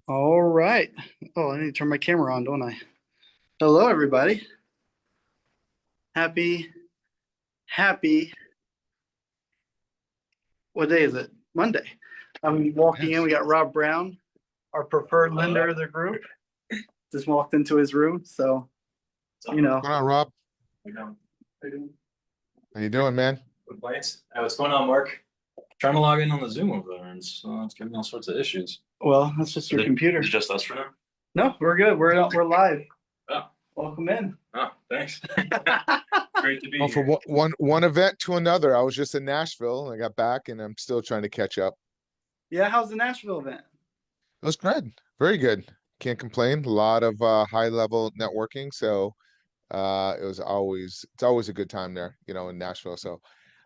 All right. Oh, I need to turn my camera on, don't I? Hello, everybody. Happy, happy. What day is it? Monday. I'm walking in. Yes. We got Rob Brown, our preferred lender of the group. Just walked into his room. So, you know. What's going on, Rob? We don't. How you doing, man? Complaints? What's going on, Mark? Trying to log in on the Zoom over there, and it's giving me all sorts of issues. Well, that's just your Is computer. it just us for now? No, we're good. We're live. Oh, Welcome in. oh, thanks. Great to be Oh, for here. one event to another. I was just in Nashville and I got back and I'm still trying to catch up. Yeah, how's the Nashville event? It was good. Very good. Can't complain. A lot of high level networking. So it's always a good time there, in Nashville. So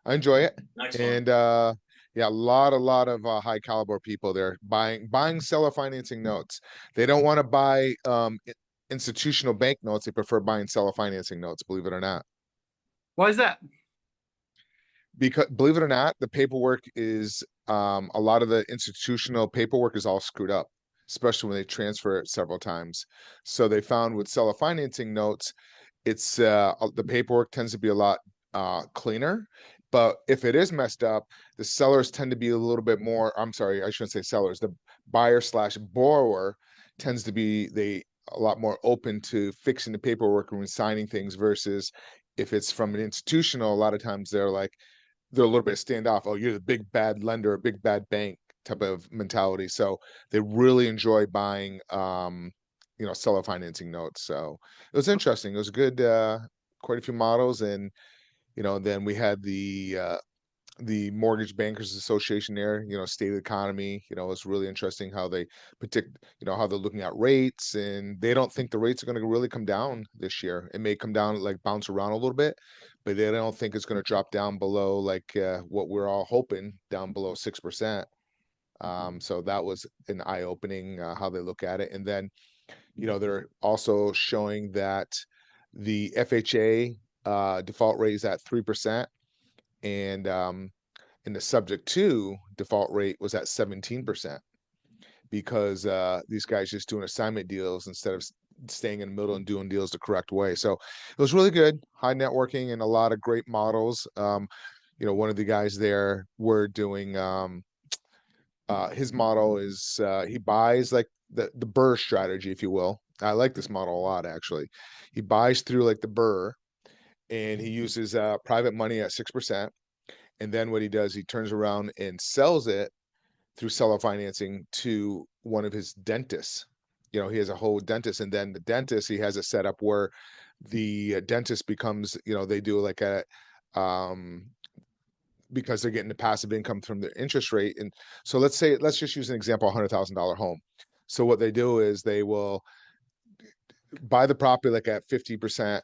I enjoy it. Next one. And yeah, a lot of high caliber people there buying seller financing notes. They don't want to buy institutional bank notes. They prefer buying seller financing notes, believe it or not. Why is that? Because believe it or not, the paperwork is a lot of the institutional paperwork is all screwed up, especially when they transfer it several times. So they found with seller financing notes, it's the paperwork tends to be a lot cleaner. But if it is messed up, the sellers tend to be a little bit more. I'm sorry, I shouldn't say sellers. The buyer slash borrower tends to be a lot more open to fixing the paperwork and signing things versus if it's from an institutional. A lot of times they're a little bit standoff. Oh, you're the big bad lender, a big bad bank type of mentality. So they really enjoy buying, seller financing notes. So it was interesting. It was good, quite a few models, and then we had the Mortgage Bankers Association there. State of the economy. It was really interesting how they predict, how they're looking at rates, and they don't think the rates are going to really come down this year. It may come down, like bounce around a little bit, but they don't think it's going to drop down below like what we're all hoping, down below 6%. So that was an eye-opening how they look at it. And then, they're also showing that the FHA default rate is at 3%, and in the subject to default rate was at 17% because these guys just doing assignment deals instead of staying in the middle and doing deals the correct way. So it was really good, high networking and a lot of great models. One of the guys there were doing his model is he buys like the Burr strategy, if you will. I like this model a lot, actually. He buys through like the Burr, and he uses private money at 6%. And then what he does, he turns around and sells it through seller financing to one of his dentists. He has a whole dentist, and then the dentist, he has it set up where the dentist becomes, they do like um, because they're getting the passive income from the interest rate. And so let's just use an example, $100,000 home. So what they do is they will buy the property like at 50%,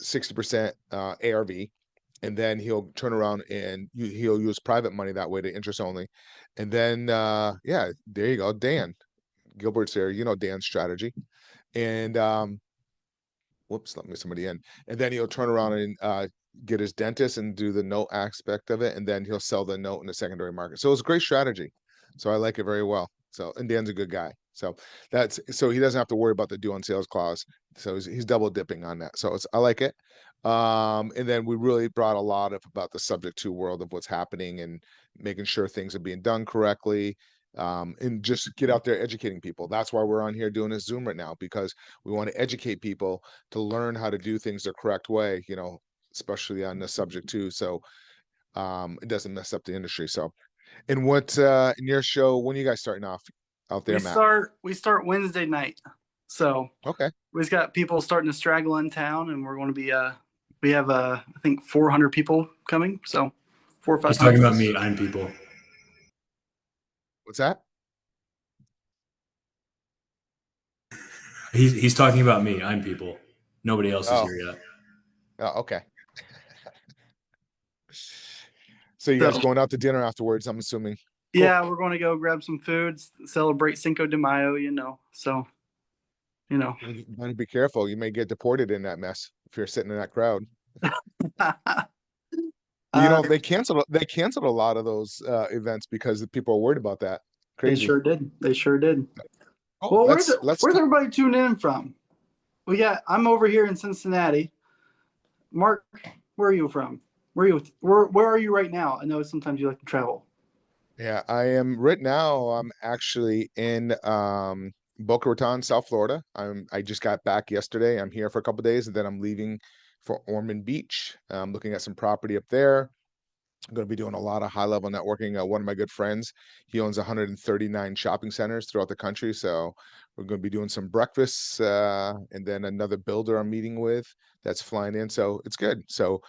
60% ARV, and then he'll turn around and he'll use private money that way to interest only. And then yeah, there you go, Dan Gilbert's there, Dan's strategy. And whoops, let me somebody in. And then he'll turn around and get his dentist and do the note aspect of it, and then he'll sell the note in the secondary market. So it's a great strategy. So I like it very well. So, and Dan's a good guy. So so he doesn't have to worry about the due on sales clause. So he's double dipping on that. So I like it. And then we really brought a lot of about the subject to world of what's happening and making sure things are being done correctly. And just get out there educating people. That's why we're on here doing this Zoom right now, because we want to educate people to learn how to do things the correct way, especially on this subject too. So it doesn't mess up the industry. So, and what in your show, when are you guys starting off out there, Matt? We start Wednesday night. So Okay. we've got people starting to straggle in town, and we're going to be we have I think 400 people coming. So 4 or He's talking 500. about me. I'm people. What's that? He's talking about me. I'm people. Nobody else is Oh, here yet. okay. So you guys So going out to dinner afterwards, I'm assuming. Cool. yeah, we're going to go grab some foods, celebrate Cinco de Mayo. So You better be careful. You may get deported in that mess if you're sitting in that crowd. They canceled a lot of those events because the people are worried about that. They Crazy. sure did. They sure did. Oh, Well, let's where's everybody tuning in from? I'm over here in Cincinnati. Mark, where are you from? Where are you right now? I know sometimes you like to travel. Yeah, I am right now. I'm actually in Boca Raton, South Florida. I just got back yesterday. I'm here for a couple days, and then I'm leaving for Ormond Beach. I'm looking at some property up there. I'm going to be doing a lot of high level networking. One of my good friends, he owns 139 shopping centers throughout the country. So we're going to be doing some breakfasts, and then another builder I'm meeting with that's flying in. So it's good. So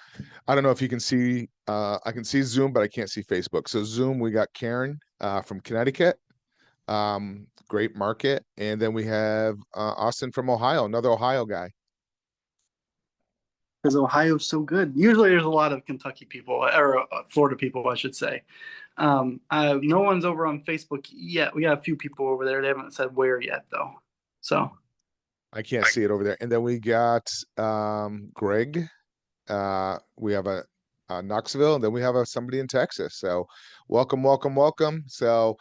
I don't know if you can see, I can see Zoom, but I can't see Facebook. So Zoom, we got Karen from Connecticut, great market. And then we have Austin from Ohio, another Ohio guy. Because Ohio's so good. Usually there's a lot of Kentucky people, or Florida people, I should say. No one's over on Facebook yet. We got a few people over there. They haven't said where yet, though. So I can't see it over there. And then we got Greg. We have a Knoxville, and then we have somebody in Texas. So welcome, welcome, welcome. So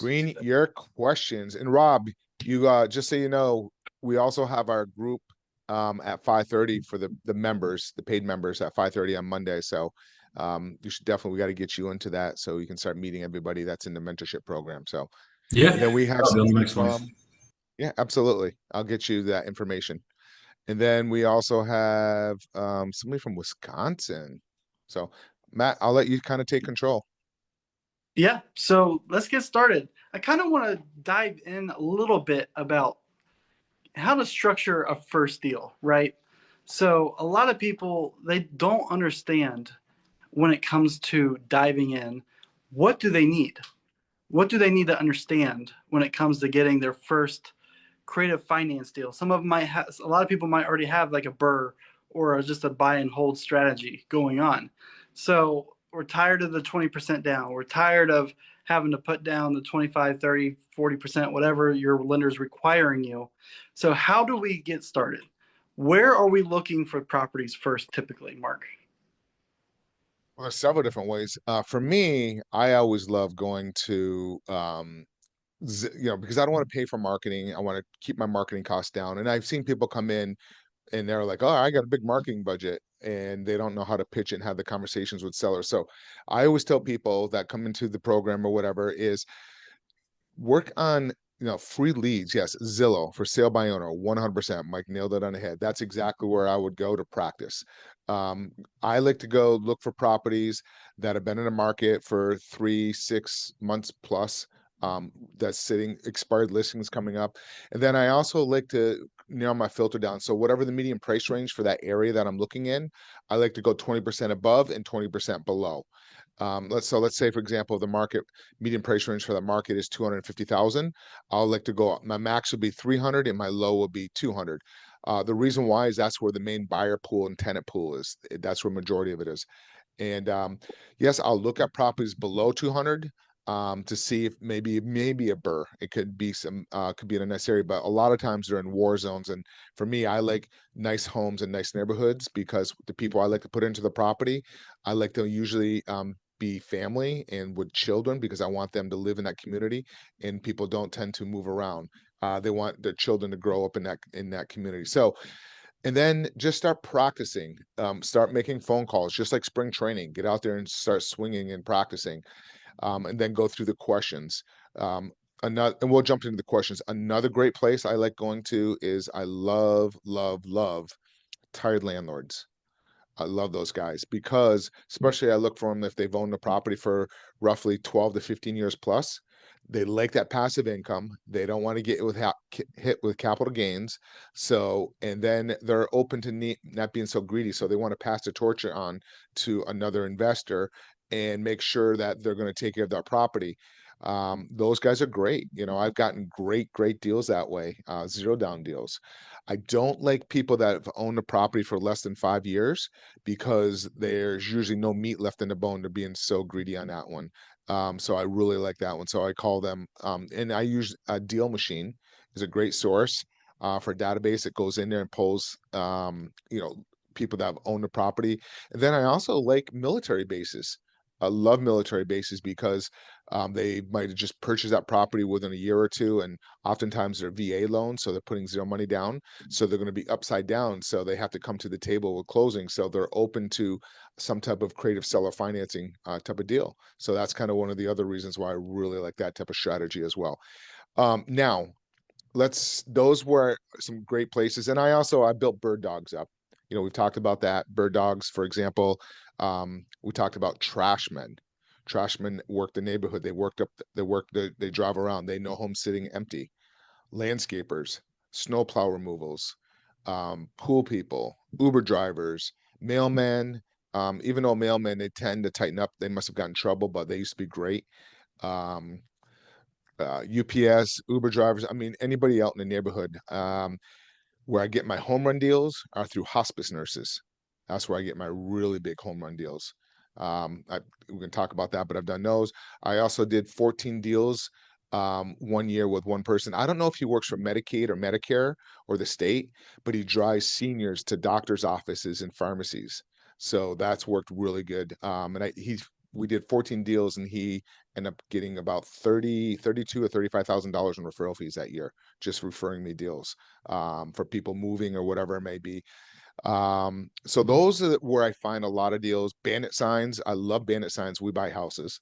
Green, your questions. And Rob, you just so you know, we also have our group at 5:30 for the members, the paid members at 5:30 on Monday. So you should definitely, we got to get you into that so you can start meeting everybody that's in the mentorship program. So Yeah. and then we have I'll be on the somebody next ones. from, yeah, absolutely. I'll get you that information. And then we also have somebody from Wisconsin. So Matt, I'll let you kind of take control. yeah, so let's get started. I kind of want to dive in a little bit about how to structure a first deal, right? So a lot of people, they don't understand when it comes to diving in, what do they need? What do they need to understand when it comes to getting their first creative finance deal? Some of them might have, a lot of people might already have like a BRRRR or just a buy and hold strategy going on. So we're tired of the 20% down. We're tired of having to put down the 25, 30, 40%, whatever your lender's requiring you. So how do we get started? Where are we looking for properties first, typically, Mark? Well, there's several different ways. For me, I always love going to, because I don't want to pay for marketing. I want to keep my marketing costs down. And I've seen people come in and they're like, "Oh, I got a big marketing budget," and they don't know how to pitch it and have the conversations with sellers. So I always tell people that come into the program or whatever is work on free leads. Yes, Zillow for sale by owner, 100%. Mike nailed it on the head. That's exactly where I would go to practice. I like to go look for properties that have been in the market for 3 6 months plus, that's sitting expired listings coming up. And then I also like to narrow my filter down, so whatever the median price range for that area that I'm looking in, I like to go 20% above and 20% below. Let's say, for example, the market median price range for the market is 250,000. I'll like to go, my max would be 300 and my low would be 200. The reason why is that's where the main buyer pool and tenant pool is. That's where majority of it is. And yes, I'll look at properties below 200 to see if maybe a BRRRR. It could be could be in a nice area, but a lot of times they're in war zones. And for me, I like nice homes and nice neighborhoods because the people I like to put into the property, I like to usually be family and with children because I want them to live in that community, and people don't tend to move around. They want their children to grow up in that community. So, and then just start practicing. Start making phone calls, just like spring training. Get out there and start swinging and practicing, and then go through the questions. And we'll jump into the questions. Another great place I like going to is I love, love, love tired landlords. I love those guys because, especially, I look for them if they've owned the property for roughly 12 to 15 years plus. They like that passive income. They don't want to get hit with capital gains. So, and then they're open to not being so greedy. So they want to pass the torch on to another investor and make sure that they're going to take care of that property. Those guys are great. I've gotten great deals that way, zero down deals. I don't like people that have owned a property for less than 5 years because there's usually no meat left in the bone. They're being so greedy on that one. So I really like that one. So I call them, and I use a Deal Machine is a great source for a database that goes in there and pulls, people that have owned the property. And then I also like military bases. I love military bases because They might have just purchased that property within a year or two, and oftentimes they're VA loans, so they're putting zero money down. So they're going to be upside down. So they have to come to the table with closing. So they're open to some type of creative seller financing type of deal. So that's kind of one of the other reasons why I really like that type of strategy as well. Now, those were some great places. And I built bird dogs up. We've talked about that. Bird dogs, for example. We talked about trashmen. Trashmen work the neighborhood. They drive around. They know homes sitting empty. Landscapers, snowplow removals, pool people, Uber drivers, mailmen. Even though mailmen, they tend to tighten up. They must have gotten in trouble, but they used to be great. Um, UPS, Uber drivers. I mean, anybody out in the neighborhood. Where I get my home run deals are through hospice nurses. That's where I get my really big home run deals. We can talk about that, but I've done those. I also did 14 deals 1 year with one person. I don't know if he works for Medicaid or Medicare or the state, but he drives seniors to doctors' offices and pharmacies. So that's worked really good. We did 14 deals and he ended up getting about 32 or $35,000 in referral fees that year, just referring me deals for people moving or whatever it may be. So those are where I find a lot of deals. Bandit signs. I love bandit signs. We buy houses.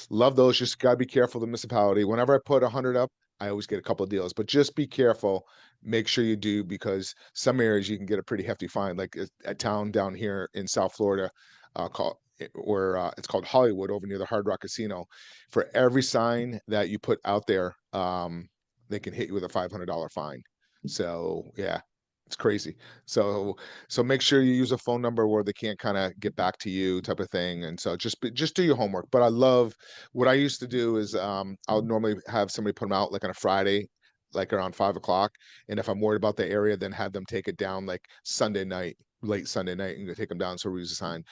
Love those. Just gotta be careful of the municipality. Whenever I put 100 up, I always get a couple of deals, but just be careful. Make sure you do, because some areas you can get a pretty hefty fine. Like a town down here in South Florida, it's called Hollywood, over near the Hard Rock Casino. For every sign that you put out there, they can hit you with a $500 fine. So yeah, it's crazy. So make sure you use a phone number where they can't kind of get back to you, type of thing. And so just do your homework. But I love what I used to do is I'll normally have somebody put them out like on a Friday, like around 5 o'clock. And if I'm worried about the area, then have them take it down like Sunday night, late Sunday night, and go take them down so we use a sign.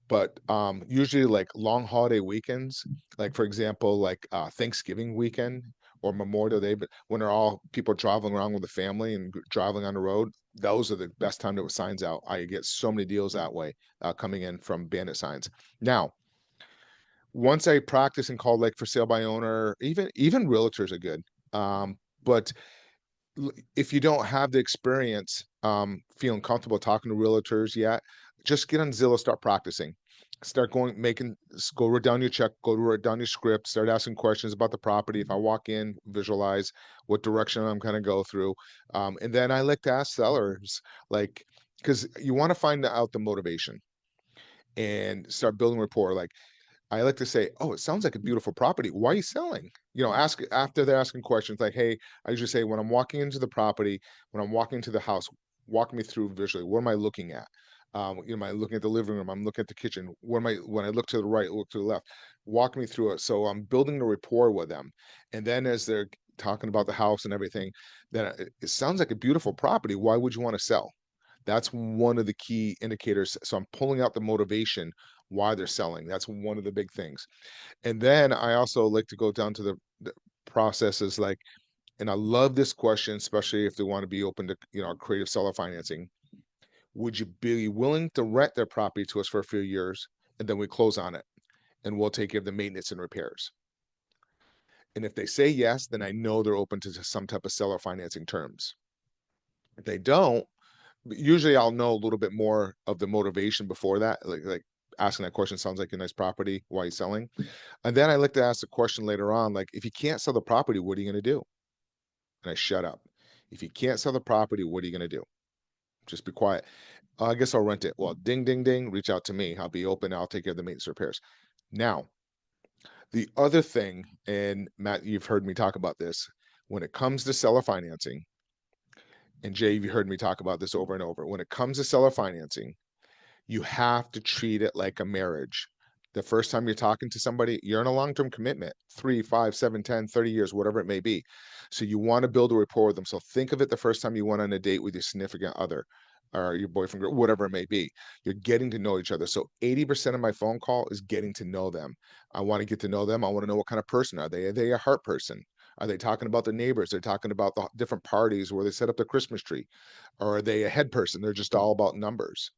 But usually like long holiday weekends, like for example, like Thanksgiving weekend or Memorial Day, but when they're all people traveling around with the family and driving on the road, those are the best time to put signs out. I get so many deals that way coming in from bandit signs. Now, once I practice and call like for sale by owner, even realtors are good. But if you don't have the experience feeling comfortable talking to realtors yet, just get on Zillow, start practicing. Start go write down your check, go write down your script, start asking questions about the property. If I walk in, visualize what direction I'm going to go through. And then I like to ask sellers, like, because you want to find out the motivation and start building rapport. Like, I like to say, "Oh, it sounds like a beautiful property. Why are you selling?" Ask after they're asking questions like, "Hey," I usually say, when I'm walking into the property, when I'm walking into the house, walk me through visually. What am I looking at? Am I looking at the living room? I'm looking at the kitchen. When I look to the right, look to the left. Walk me through it. So I'm building a rapport with them. And then as they're talking about the house and everything, then it sounds like a beautiful property. Why would you want to sell? That's one of the key indicators. So I'm pulling out the motivation why they're selling. That's one of the big things. And then I also like to go down to the processes like, and I love this question, especially if they want to be open to, creative seller financing. Would you be willing to rent their property to us for a few years and then we close on it and we'll take care of the maintenance and repairs? And if they say yes, then I know they're open to some type of seller financing terms. If they don't, usually I'll know a little bit more of the motivation before that, like asking that question, sounds like a nice property, why are you selling? And then I like to ask the question later on, like, if you can't sell the property, what are you going to do? And I shut up. If you can't sell the property, what are you going to do? Just be quiet. I guess I'll rent it. Well, ding, ding, ding, reach out to me. I'll be open. I'll take care of the maintenance repairs. Now, the other thing, and Matt, you've heard me talk about this, when it comes to seller financing, and Jay, you've heard me talk about this over and over. When it comes to seller financing, you have to treat it like a marriage. The first time you're talking to somebody, you're in a long-term commitment, 3, 5, 7, 10, 30 years, whatever it may be. So you want to build a rapport with them. So think of it the first time you went on a date with your significant other or your boyfriend, whatever it may be. You're getting to know each other. So 80% of my phone call is getting to know them. I want to get to know them. I want to know what kind of person are they? Are they a heart person? Are they talking about the neighbors? They're talking about the different parties where they set up the Christmas tree. Or are they a head person? They're just all about numbers.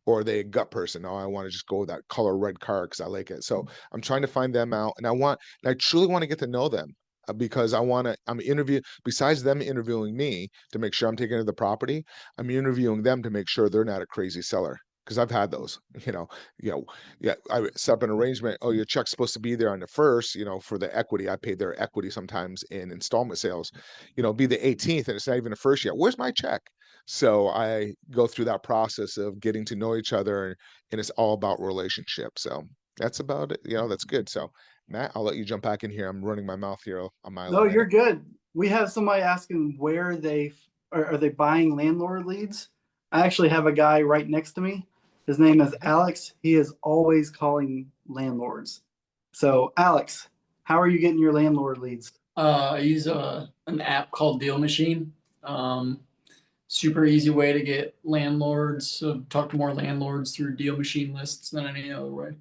or are they a gut person? Oh, I want to just go with that color red car because I like it. So I'm trying to find them out, and I truly want to get to know them because I'm besides them interviewing me to make sure I'm taking care of the property, I'm interviewing them to make sure they're not a crazy seller. Because I've had those, you know, yeah, I set up an arrangement. Oh, your check's supposed to be there on the first, for the equity. I paid their equity sometimes in installment sales, be the 18th and it's not even the first yet. Where's my check? So I go through that process of getting to know each other, and it's all about relationship. So that's about it. That's good. So Matt, I'll let you jump back in here. I'm running my mouth here on my No, you're minute. good. We have somebody asking where are they buying landlord leads. I actually have a guy right next to me. His name is Alex. He is always calling landlords. So, Alex, how are you getting your landlord leads? I use an app called Deal Machine. Um, Super easy way to get landlords, talk to more landlords through Deal Machine lists than any other way.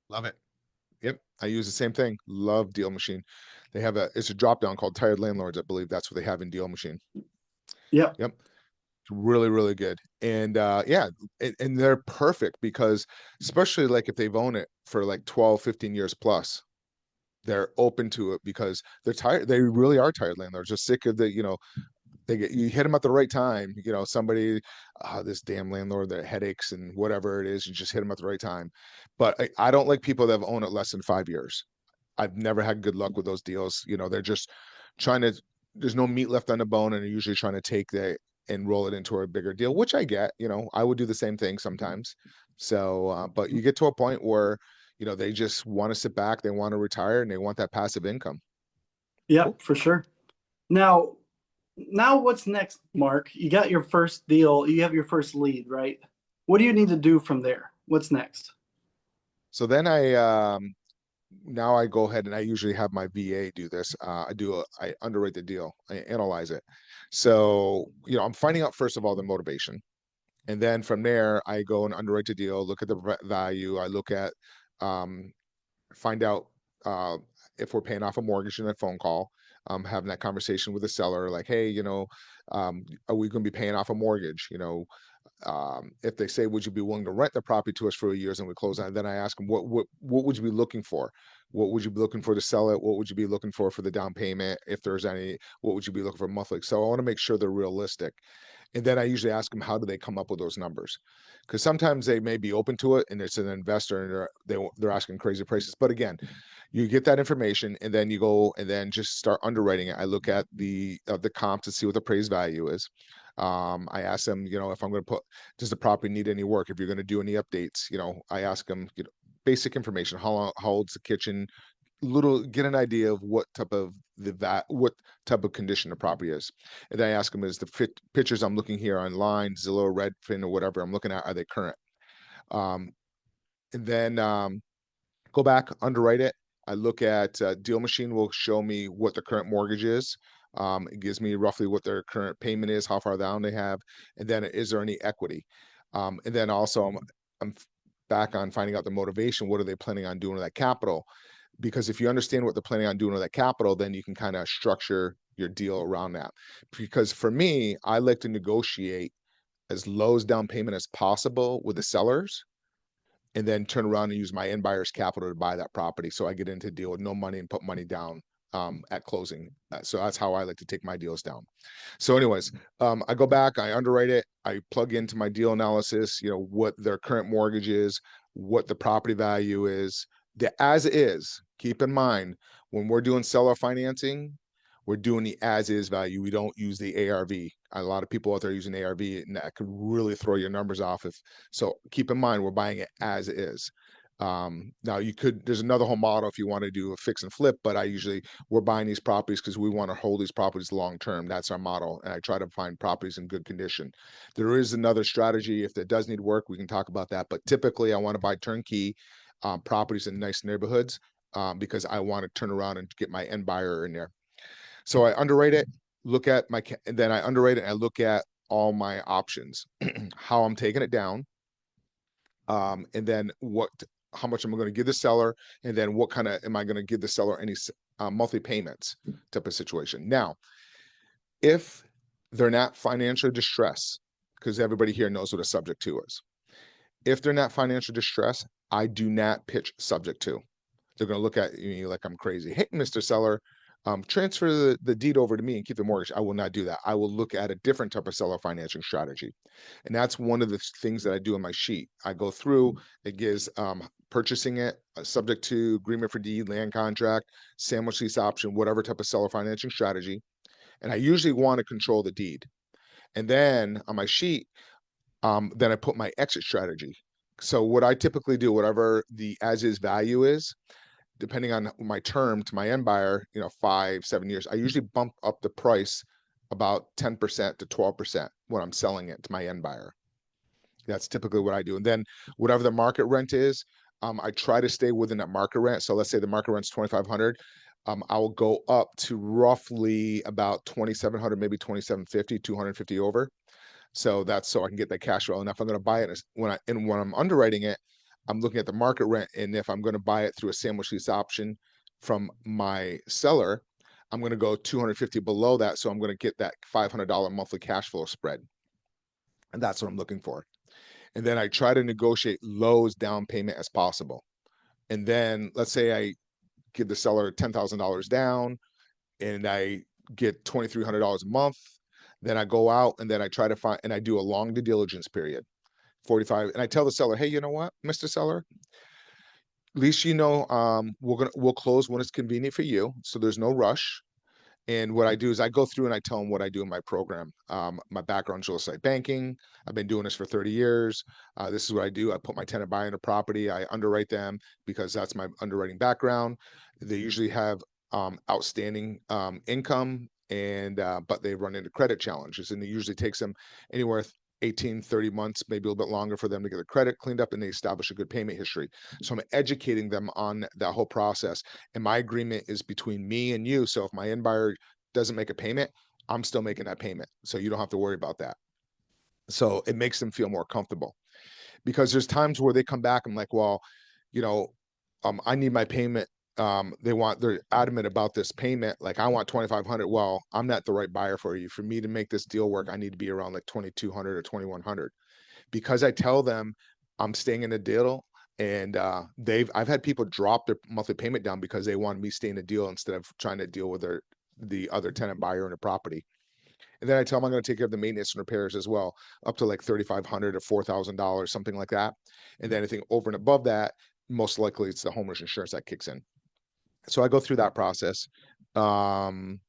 Love it. Yep. I use the same thing. Love Deal Machine. It's a drop down called Tired Landlords. I believe that's what they have in Deal Machine. Yep. Yep. It's really, really good. And yeah, and they're perfect because especially like if they've owned it for like 12, 15 years plus, they're open to it because they're tired. They really are tired landlords, just sick of you hit them at the right time. Somebody, this damn landlord, their headaches and whatever it is, you just hit them at the right time. But I don't like people that have owned it less than 5 years. I've never had good luck with those deals. They're just trying to, there's no meat left on the bone, and they're usually trying to take and roll it into a bigger deal, which I get. I would do the same thing sometimes. So, but you get to a point where, they just want to sit back, they want to retire, and they want that passive income. Yep, Cool. for sure. Now what's next, Mark? You got your first deal, you have your first lead, right? What do you need to do from there? What's next? So then now I go ahead and I usually have my VA do this. I underwrite the deal, I analyze it. So, I'm finding out first of all the motivation. And then from there, I go and underwrite the deal, look at the value. I look at, find out if we're paying off a mortgage in a phone call, having that conversation with the seller, like, hey, are we going to be paying off a mortgage? If they say, would you be willing to rent the property to us for years and we close on it, then I ask them, what would you be looking for? What would you be looking for to sell it? What would you be looking for the down payment? If there's any, what would you be looking for monthly? So I want to make sure they're realistic. And then I usually ask them, how do they come up with those numbers? Because sometimes they may be open to it and it's an investor and they're asking crazy prices. But again, you get that information and then you go and then just start underwriting it. I look at the comp to see what the appraised value is. I ask them, if I'm going to does the property need any work? If you're going to do any updates, I ask them, basic information. How old's the kitchen? Get an idea of what type of condition the property is. And then I ask them, is the pictures I'm looking here online, Zillow, Redfin, or whatever I'm looking at, are they current? And then go back, underwrite it. I look at Deal Machine will show me what the current mortgage is. It gives me roughly what their current payment is, how far down they have, and then is there any equity? And then also I'm back on finding out the motivation. What are they planning on doing with that capital? Because if you understand what they're planning on doing with that capital, then you can kind of structure your deal around that. Because for me, I like to negotiate as low as down payment as possible with the sellers, and then turn around and use my end buyer's capital to buy that property. So I get into a deal with no money and put money down at closing. So that's how I like to take my deals down. So anyways, I go back, I underwrite it, I plug into my deal analysis, what their current mortgage is, what the property value is, the as is. Keep in mind, when we're doing seller financing, we're doing the as is value. We don't use the ARV. A lot of people out there using ARV, and that could really throw your numbers off. So keep in mind, we're buying it as is. Now there's another whole model if you want to do a fix and flip, but we're buying these properties because we want to hold these properties long term. That's our model. And I try to find properties in good condition. There is another strategy. If that does need work, we can talk about that. But typically I want to buy turnkey properties in nice neighborhoods because I want to turn around and get my end buyer in there. So I underwrite it, and then I underwrite it and I look at all my options, how I'm taking it down, and then how much am I going to give the seller, and then what kind of am I going to give the seller any monthly payments type of situation. Now, if they're not financially distressed because everybody here knows what a subject to is. If they're not financial distress, I do not pitch subject to. They're going to look at you like I'm crazy. Hey, Mr. Seller, transfer the deed over to me and keep the mortgage. I will not do that. I will look at a different type of seller financing strategy. And that's one of the things that I do in my sheet. I go through, it gives purchasing it, subject to agreement for deed, land contract, sandwich lease option, whatever type of seller financing strategy. And I usually want to control the deed. And then on my sheet, then I put my exit strategy. So what I typically do, whatever the as is value is, depending on my term to my end buyer, 5-7 years, I usually bump up the price about 10% to 12% when I'm selling it to my end buyer. That's typically what I do. And then whatever the market rent is, I try to stay within that market rent. So let's say the market rent's 2,500. I will go up to roughly about 2,700, maybe 2,750, 250 over. So that's so I can get that cash flow. And if I'm going to buy it when I'm underwriting it, I'm looking at the market rent. And if I'm going to buy it through a sandwich lease option from my seller, I'm going to go 250 below that. So I'm going to get that $500 monthly cash flow spread. And that's what I'm looking for. And then I try to negotiate lowest down payment as possible. And then let's say I give the seller $10,000 down and I get $2,300 a month. Then I go out and then I try to find, and I do a long due diligence period, 45. And I tell the seller, hey, you know what, Mr. Seller, at least we'll close when it's convenient for you. So there's no rush. And what I do is I go through and I tell them what I do in my program. My background's real estate banking. I've been doing this for 30 years. This is what I do. I put my tenant buy into property. I underwrite them because that's my underwriting background. They usually have outstanding income, and but they run into credit challenges, and it usually takes them anywhere 18, 30 months, maybe a little bit longer for them to get their credit cleaned up and they establish a good payment history. So I'm educating them on that whole process. And my agreement is between me and you. So if my end buyer doesn't make a payment, I'm still making that payment. So you don't have to worry about that. So it makes them feel more comfortable, because there's times where they come back and like, well, I need my payment. They're adamant about this payment. Like, I want 2,500. Well, I'm not the right buyer for you. For me to make this deal work, I need to be around like 2,200 or 2,100, because I tell them I'm staying in the deal. And I've had people drop their monthly payment down because they want me to stay in the deal instead of trying to deal with the other tenant buyer in the property. And then I tell them I'm going to take care of the maintenance and repairs as well, up to like $3,500 or $4,000, something like that. And then anything over and above that, most likely it's the homeowner's insurance that kicks in. So I go through that process on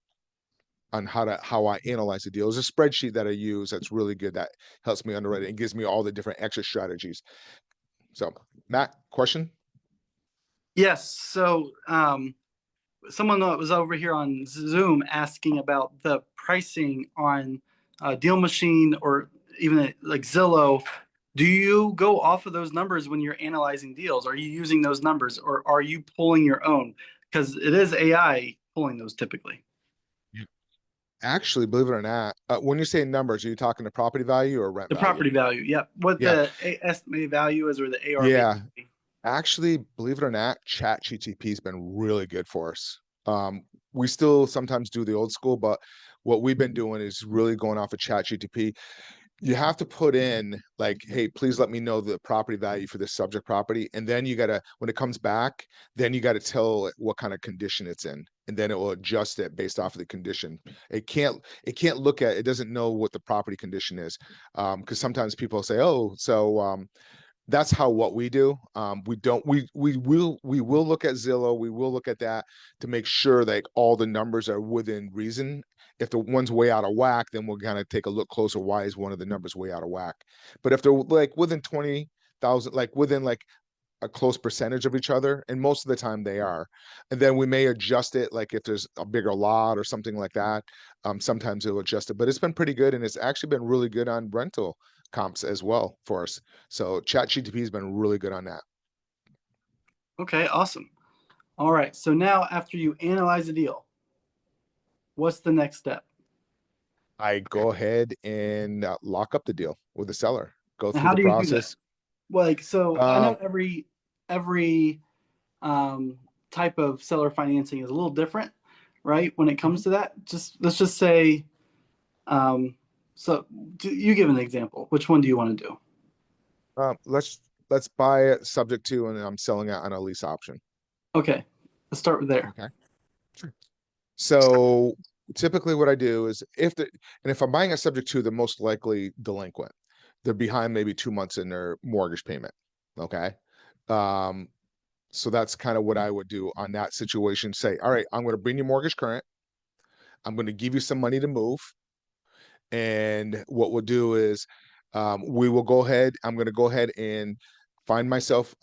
how I analyze the deal. There's a spreadsheet that I use that's really good that helps me underwrite it and gives me all the different exit strategies. So, Matt, question? Yes. So someone that was over here on Zoom asking about the pricing on Deal Machine or even like Zillow. Do you go off of those numbers when you're analyzing deals? Are you using those numbers, or are you pulling your own? Because it is AI pulling those typically. Actually, believe it or not, when you say numbers, are you talking the property value or rent The value? property value, yep. What Yeah. the estimated value is, or the ARV. Yeah. Actually, believe it or not, ChatGPT has been really good for us. We still sometimes do the old school, but what we've been doing is really going off of ChatGPT. You have to put in like, hey, please let me know the property value for this subject property. And then you gotta, when it comes back, then you gotta tell it what kind of condition it's in. And then it will adjust it based off of the condition. It can't look at, it doesn't know what the property condition is. Because sometimes people say, oh, so that's what we do. We will look at Zillow. We will look at that to make sure that all the numbers are within reason. If the one's way out of whack, then we'll kind of take a look closer. Why is one of the numbers way out of whack? But if they're like within 20,000, like within like a close percentage of each other, and most of the time they are, and then we may adjust it. Like if there's a bigger lot or something like that, sometimes it'll adjust it. But it's been pretty good, and it's actually been really good on rental comps as well for us. So ChatGPT has been really good on that. Okay, awesome. All right. So now after you analyze a deal, what's the next step? I go ahead and lock up the deal with the seller. Go And through how the do you do that? process. Like, so I know Um, every type of seller financing is a little different, right? When it comes to that, let's just say So you give an example. Which one do you want to do? Let's buy it subject to, and I'm selling it on a lease option. Okay, let's start with there. Okay. Sure. So typically what I do is if I'm buying a subject to, they're most likely delinquent. They're behind maybe 2 months in their mortgage payment. Okay. Um, so that's kind of what I would do on that situation. Say, all right, I'm going to bring your mortgage current. I'm going to give you some money to move. And what we'll do is we will go ahead. I'm going to go ahead and find myself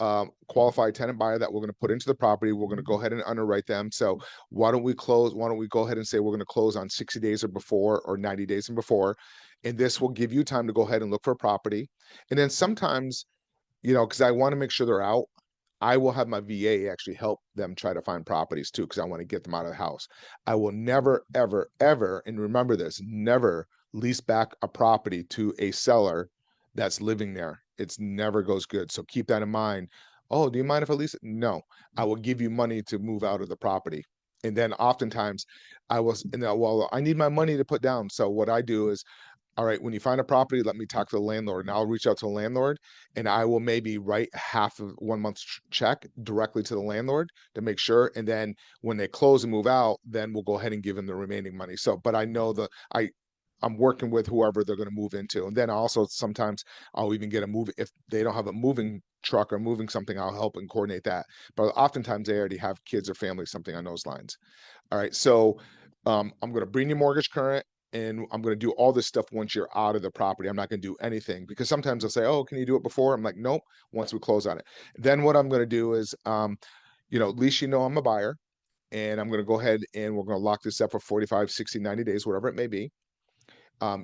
qualified tenant buyer that we're going to put into the property. We're going to go ahead and underwrite them. So why don't we close? Why don't we go ahead and say we're going to close on 60 days or before, or 90 days and before? And this will give you time to go ahead and look for a property. And then sometimes, because I want to make sure they're out, I will have my VA actually help them try to find properties too, because I want to get them out of the house. I will never, ever, ever, and remember this, never lease back a property to a seller that's living there. It's never goes good. So keep that in mind. Oh, do you mind if I lease it? No, I will give you money to move out of the property. And then oftentimes well, I need my money to put down. So what I do is, all right, when you find a property, let me talk to the landlord, and I'll reach out to the landlord, and I will maybe write half of 1 month's check directly to the landlord to make sure. And then when they close and move out, then we'll go ahead and give them the remaining money. So, but I know I'm working with whoever they're going to move into. And then also sometimes I'll even get if they don't have a moving truck or moving something, I'll help and coordinate that. But oftentimes they already have kids or family, something on those lines. All right. So I'm going to bring your mortgage current, and I'm going to do all this stuff once you're out of the property. I'm not going to do anything, because sometimes they'll say, oh, can you do it before? I'm like, nope, once we close on it. Then what I'm going to do is, at least I'm a buyer, and I'm going to go ahead and we're going to lock this up for 45, 60, 90 days, whatever it may be.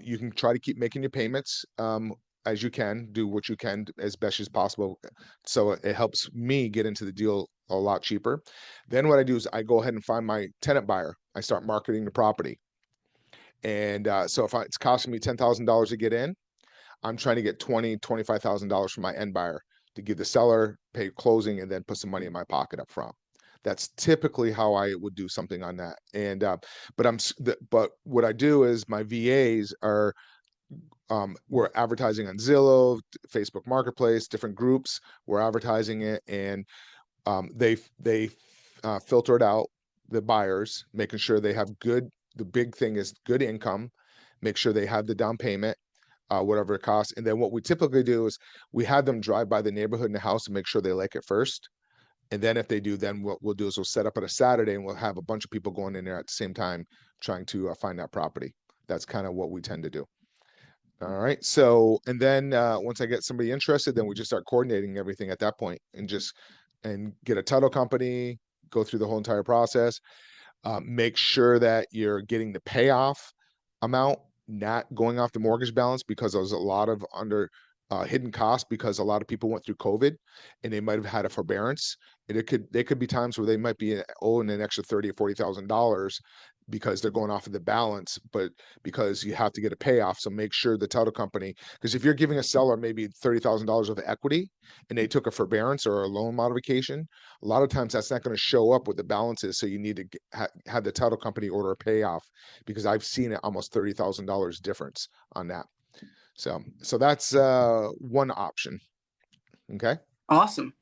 You can try to keep making your payments as you can, do what you can as best as possible. So it helps me get into the deal a lot cheaper. Then what I do is I go ahead and find my tenant buyer. I start marketing the property. And so if it's costing me $10,000 to get in, I'm trying to get $25,000 from my end buyer to give the seller, pay closing, and then put some money in my pocket up front. That's typically how I would do something on that. And but what I do is my VAs are we're advertising on Zillow, Facebook Marketplace, different groups. We're advertising it, and they filter it out, the buyers, making sure they have good. The big thing is good income. Make sure they have the down payment, whatever it costs. And then what we typically do is we have them drive by the neighborhood and the house to make sure they like it first. And then if they do, then what we'll do is we'll set up on a Saturday, and we'll have a bunch of people going in there at the same time trying to find that property. That's kind of what we tend to do. All right. So, and then once I get somebody interested, then we just start coordinating everything at that point, and get a title company, go through the whole entire process. Make sure that you're getting the payoff amount, not going off the mortgage balance, because there's a lot of hidden costs, because a lot of people went through COVID and they might have had a forbearance, and there could be times where they might be owing an extra $30,000 or $40,000 because they're going off of the balance, but because you have to get a payoff. So make sure the title company, because if you're giving a seller maybe $30,000 of equity and they took a forbearance or a loan modification, a lot of times that's not going to show up with the balances. So you need to have the title company order a payoff, because I've seen it almost $30,000 difference on that. So that's one option. Okay. Awesome.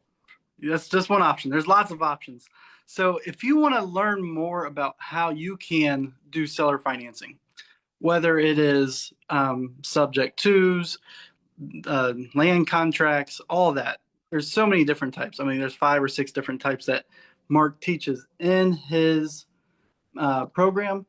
That's just one option. There's lots of options. So if you want to learn more about how you can do seller financing, whether it is subject twos, land contracts, all of that, there's so many different types. I mean, there's 5 or 6 different types that Mark teaches in his program.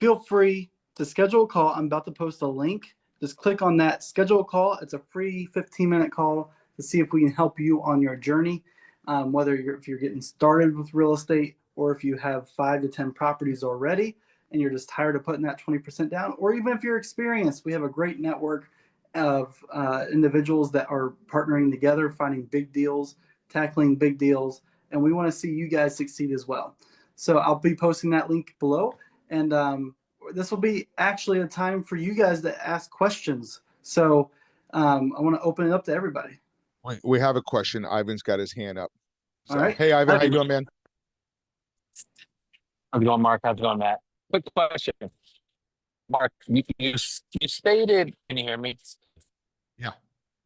Feel free to schedule a call. I'm about to post a link. Just click on that, schedule a call. It's a free 15-minute call to see if we can help you on your journey, whether if you're getting started with real estate, or if you have 5 to 10 properties already and you're just tired of putting that 20% down, or even if you're experienced. We have a great network of individuals that are partnering together, finding big deals, tackling big deals, and we want to see you guys succeed as well. So I'll be posting that link below. And this will be actually a time for you guys to ask questions. So I want to open it up to everybody. We have a question. Ivan's got his hand up. So, All right. hey, Ivan, how you doing, man? How's it going, Mark? How's it going, Matt? Quick question. Mark, you stated, can you hear me? Yeah.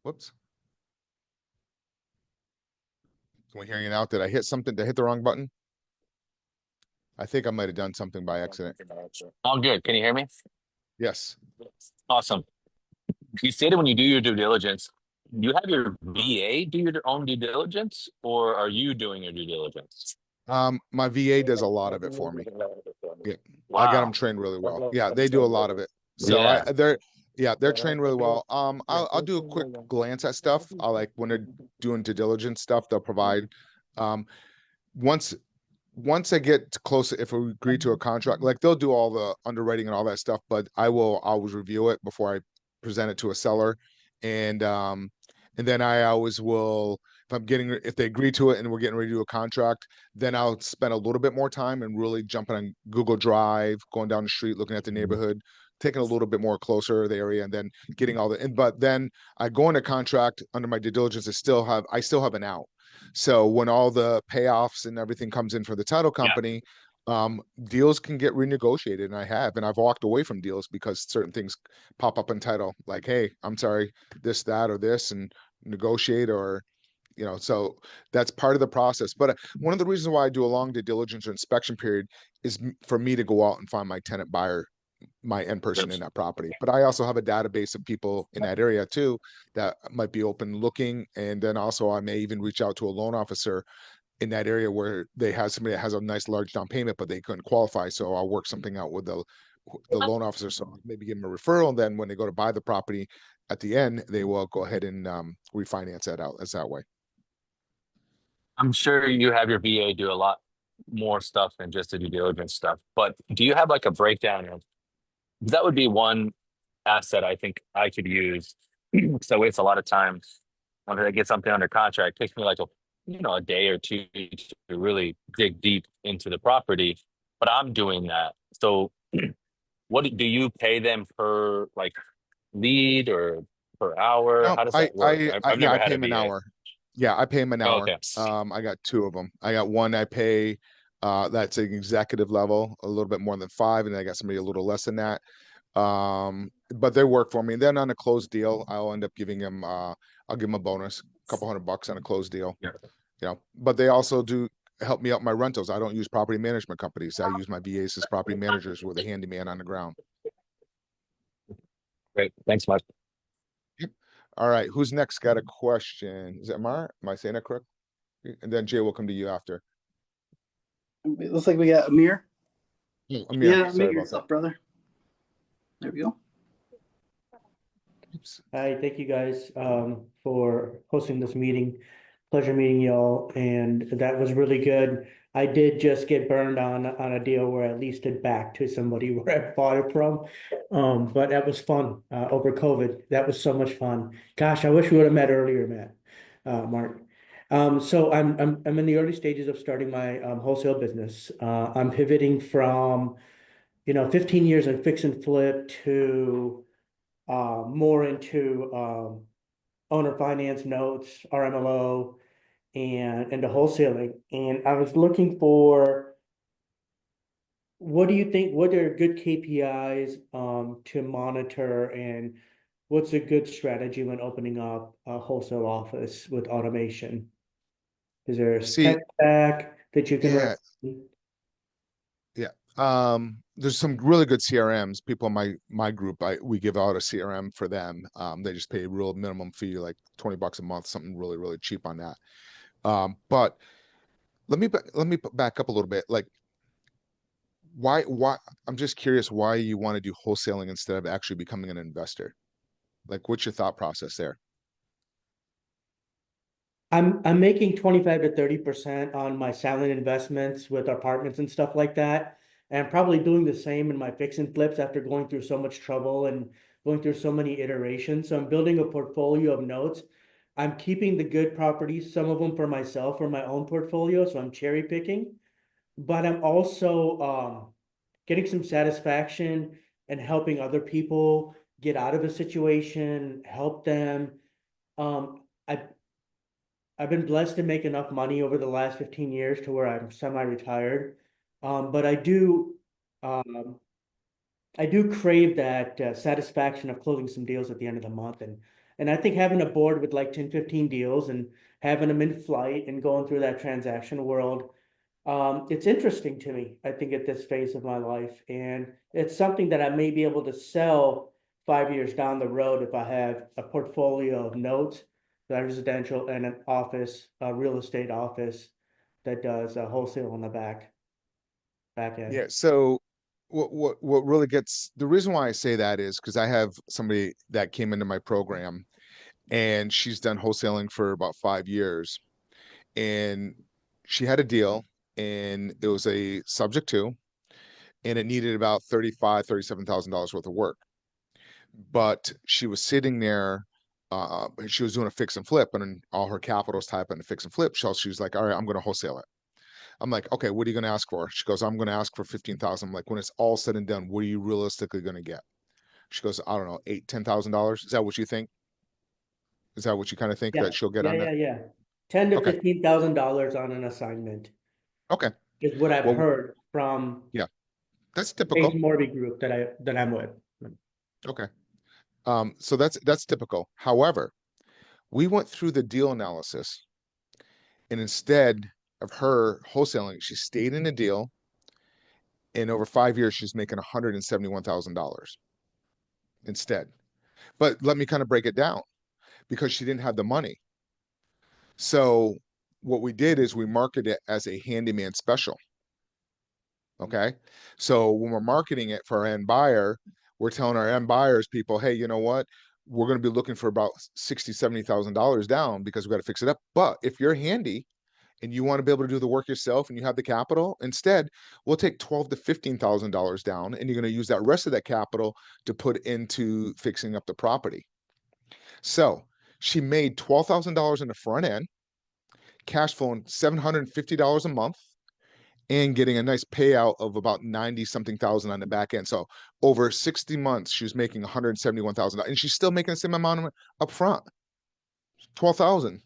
Whoops. Can we hear you now? Did I hit something? Did I hit the wrong button? I think I might have done something by accident. All good. Can you hear me? Yes. Awesome. You stated when you do your due diligence, do you have your VA do your own due diligence, or are you doing your due diligence? My VA does a lot of it for me. Yeah. I got them Wow. trained really well. Yeah, they do a lot of it. So Yeah. they're trained really well. I'll do a quick glance at stuff. I like when they're doing due diligence stuff, they'll provide um once once I get close, if we agree to a contract, like they'll do all the underwriting and all that stuff, but I will always review it before I present it to a seller. And then I always will, if they agree to it and we're getting ready to do a contract, then I'll spend a little bit more time and really jumping on Google Drive, going down the street, looking at the neighborhood, taking a little bit more closer to the area, and then getting all but then I go into contract under my due diligence. I still have an out. So when all the payoffs and everything comes in for the title Yeah. company, deals can get renegotiated, and I've walked away from deals because certain things pop up in title, like, hey, I'm sorry, this, that, or this, and negotiate, or so that's part of the process. But one of the reasons why I do a long due diligence or inspection period is for me to go out and find my tenant buyer, my end person in that property. But I also have a database of people in that area too that might be open looking. And then also I may even reach out to a loan officer in that area where they have somebody that has a nice large down payment, but they couldn't qualify. So I'll work something out with the loan officer. So maybe give them a referral. And then when they go to buy the property at the end, they will go ahead and refinance that out as that way. I'm sure you have your VA do a lot more stuff than just the due diligence stuff, but do you have like a breakdown of that would be one asset I think I could use. So I waste a lot of time when I get something under contract. It takes me like a day or two to really dig deep into the property, but I'm doing that. So what do you pay them per like lead or per hour? No, How does that work? I've yeah, never I had pay a him an VA. hour. Yeah, I pay him an Oh, hour. okay. I got two of them. I got one I pay, that's an executive level, a little bit more than 5, and then I got somebody a little less than that. But they work for me. Then on a closed deal, I'll end up giving him, I'll give him a bonus, a couple $100 on a closed deal. Yeah. But they also do help me out my rentals. I don't use property management companies. I use my VAs as property managers with a handyman on the ground. Great. Thanks much. All right, who's next? Got a question? Is it Mar? Am I saying that correct? And then Jay will come to you after. It looks like we got Amir. Amir, Yeah, sorry mute about yourself, brother. There we go. that. Oops. Hi, thank you guys for hosting this meeting. Pleasure meeting y'all, and that was really good. I did just get burned on a deal where I leased it back to somebody where I bought it from. But that was fun over COVID. That was so much fun. Gosh, I wish we would have met earlier, Matt, Mark. So I'm in the early stages of starting my wholesale business. I'm pivoting from 15 years in fix and flip to more into owner finance notes, RMLO, and into wholesaling. And I was looking for, what do you think? What are good KPIs to monitor, and what's a good strategy when opening up a wholesale office with automation? Is there a See, tech stack that you can yeah, recommend? yeah. There's some really good CRMs. People in my group, we give out a CRM for them. They just pay a real minimum fee, like $20 a month, something really, really cheap on that. But let me back up a little bit. Like, why? I'm just curious why you want to do wholesaling instead of actually becoming an investor. Like, what's your thought process there? I'm making 25 to 30% on my silent investments with apartments and stuff like that. And I'm probably doing the same in my fix and flips after going through so much trouble and going through so many iterations. So I'm building a portfolio of notes. I'm keeping the good properties, some of them for myself or my own portfolio. So I'm cherry picking, but I'm also getting some satisfaction and helping other people get out of a situation, help them. I I've been blessed to make enough money over the last 15 years to where I'm semi-retired. But I do, um, I do crave that satisfaction of closing some deals at the end of the month. And I think having a board with like 10, 15 deals and having them in flight and going through that transaction world, it's interesting to me, I think, at this phase of my life. And it's something that I may be able to sell 5 years down the road if I have a portfolio of notes, that residential and an office, a real estate office that does wholesale on the back end. Yeah, so what really gets the reason why I say that is because I have somebody that came into my program and she's done wholesaling for about 5 years, and she had a deal and it was a subject to, and it needed about $37,000 worth of work. But she was sitting there, she was doing a fix and flip, and all her capital was tied up in a fix and flip. So she was like, all right, I'm going to wholesale it. I'm like, okay, what are you going to ask for? She goes, I'm going to ask for 15,000. I'm like, when it's all said and done, what are you realistically going to get? She goes, I don't know, $10,000. Is that what you think? Is that what you kind of think Yeah, that she'll get yeah, on yeah, that? yeah. 10 to 15,000 dollars on an assignment Okay. is what I've Well, heard from yeah, that's Ace typical. Morby Group that I'm with. Okay. So that's typical. However, we went through the deal analysis, and instead of her wholesaling, she stayed in a deal. And over 5 years, she's making $171,000 instead. But let me kind of break it down, because she didn't have the money. So what we did is we marketed it as a handyman special. Okay. So when we're marketing it for our end buyer, we're telling our end buyers people, hey, you know what? We're going to be looking for about $60,000, $70,000 down because we got to fix it up. But if you're handy and you want to be able to do the work yourself and you have the capital, instead, we'll take $12,000 to $15,000 down, and you're going to use that rest of that capital to put into fixing up the property. So she made $12,000 in the front end, cash flowing $750 a month, and getting a nice payout of about 90 something thousand on the back end. So over 60 months, she was making $171,000, and she's still making the same amount up front, 12,000.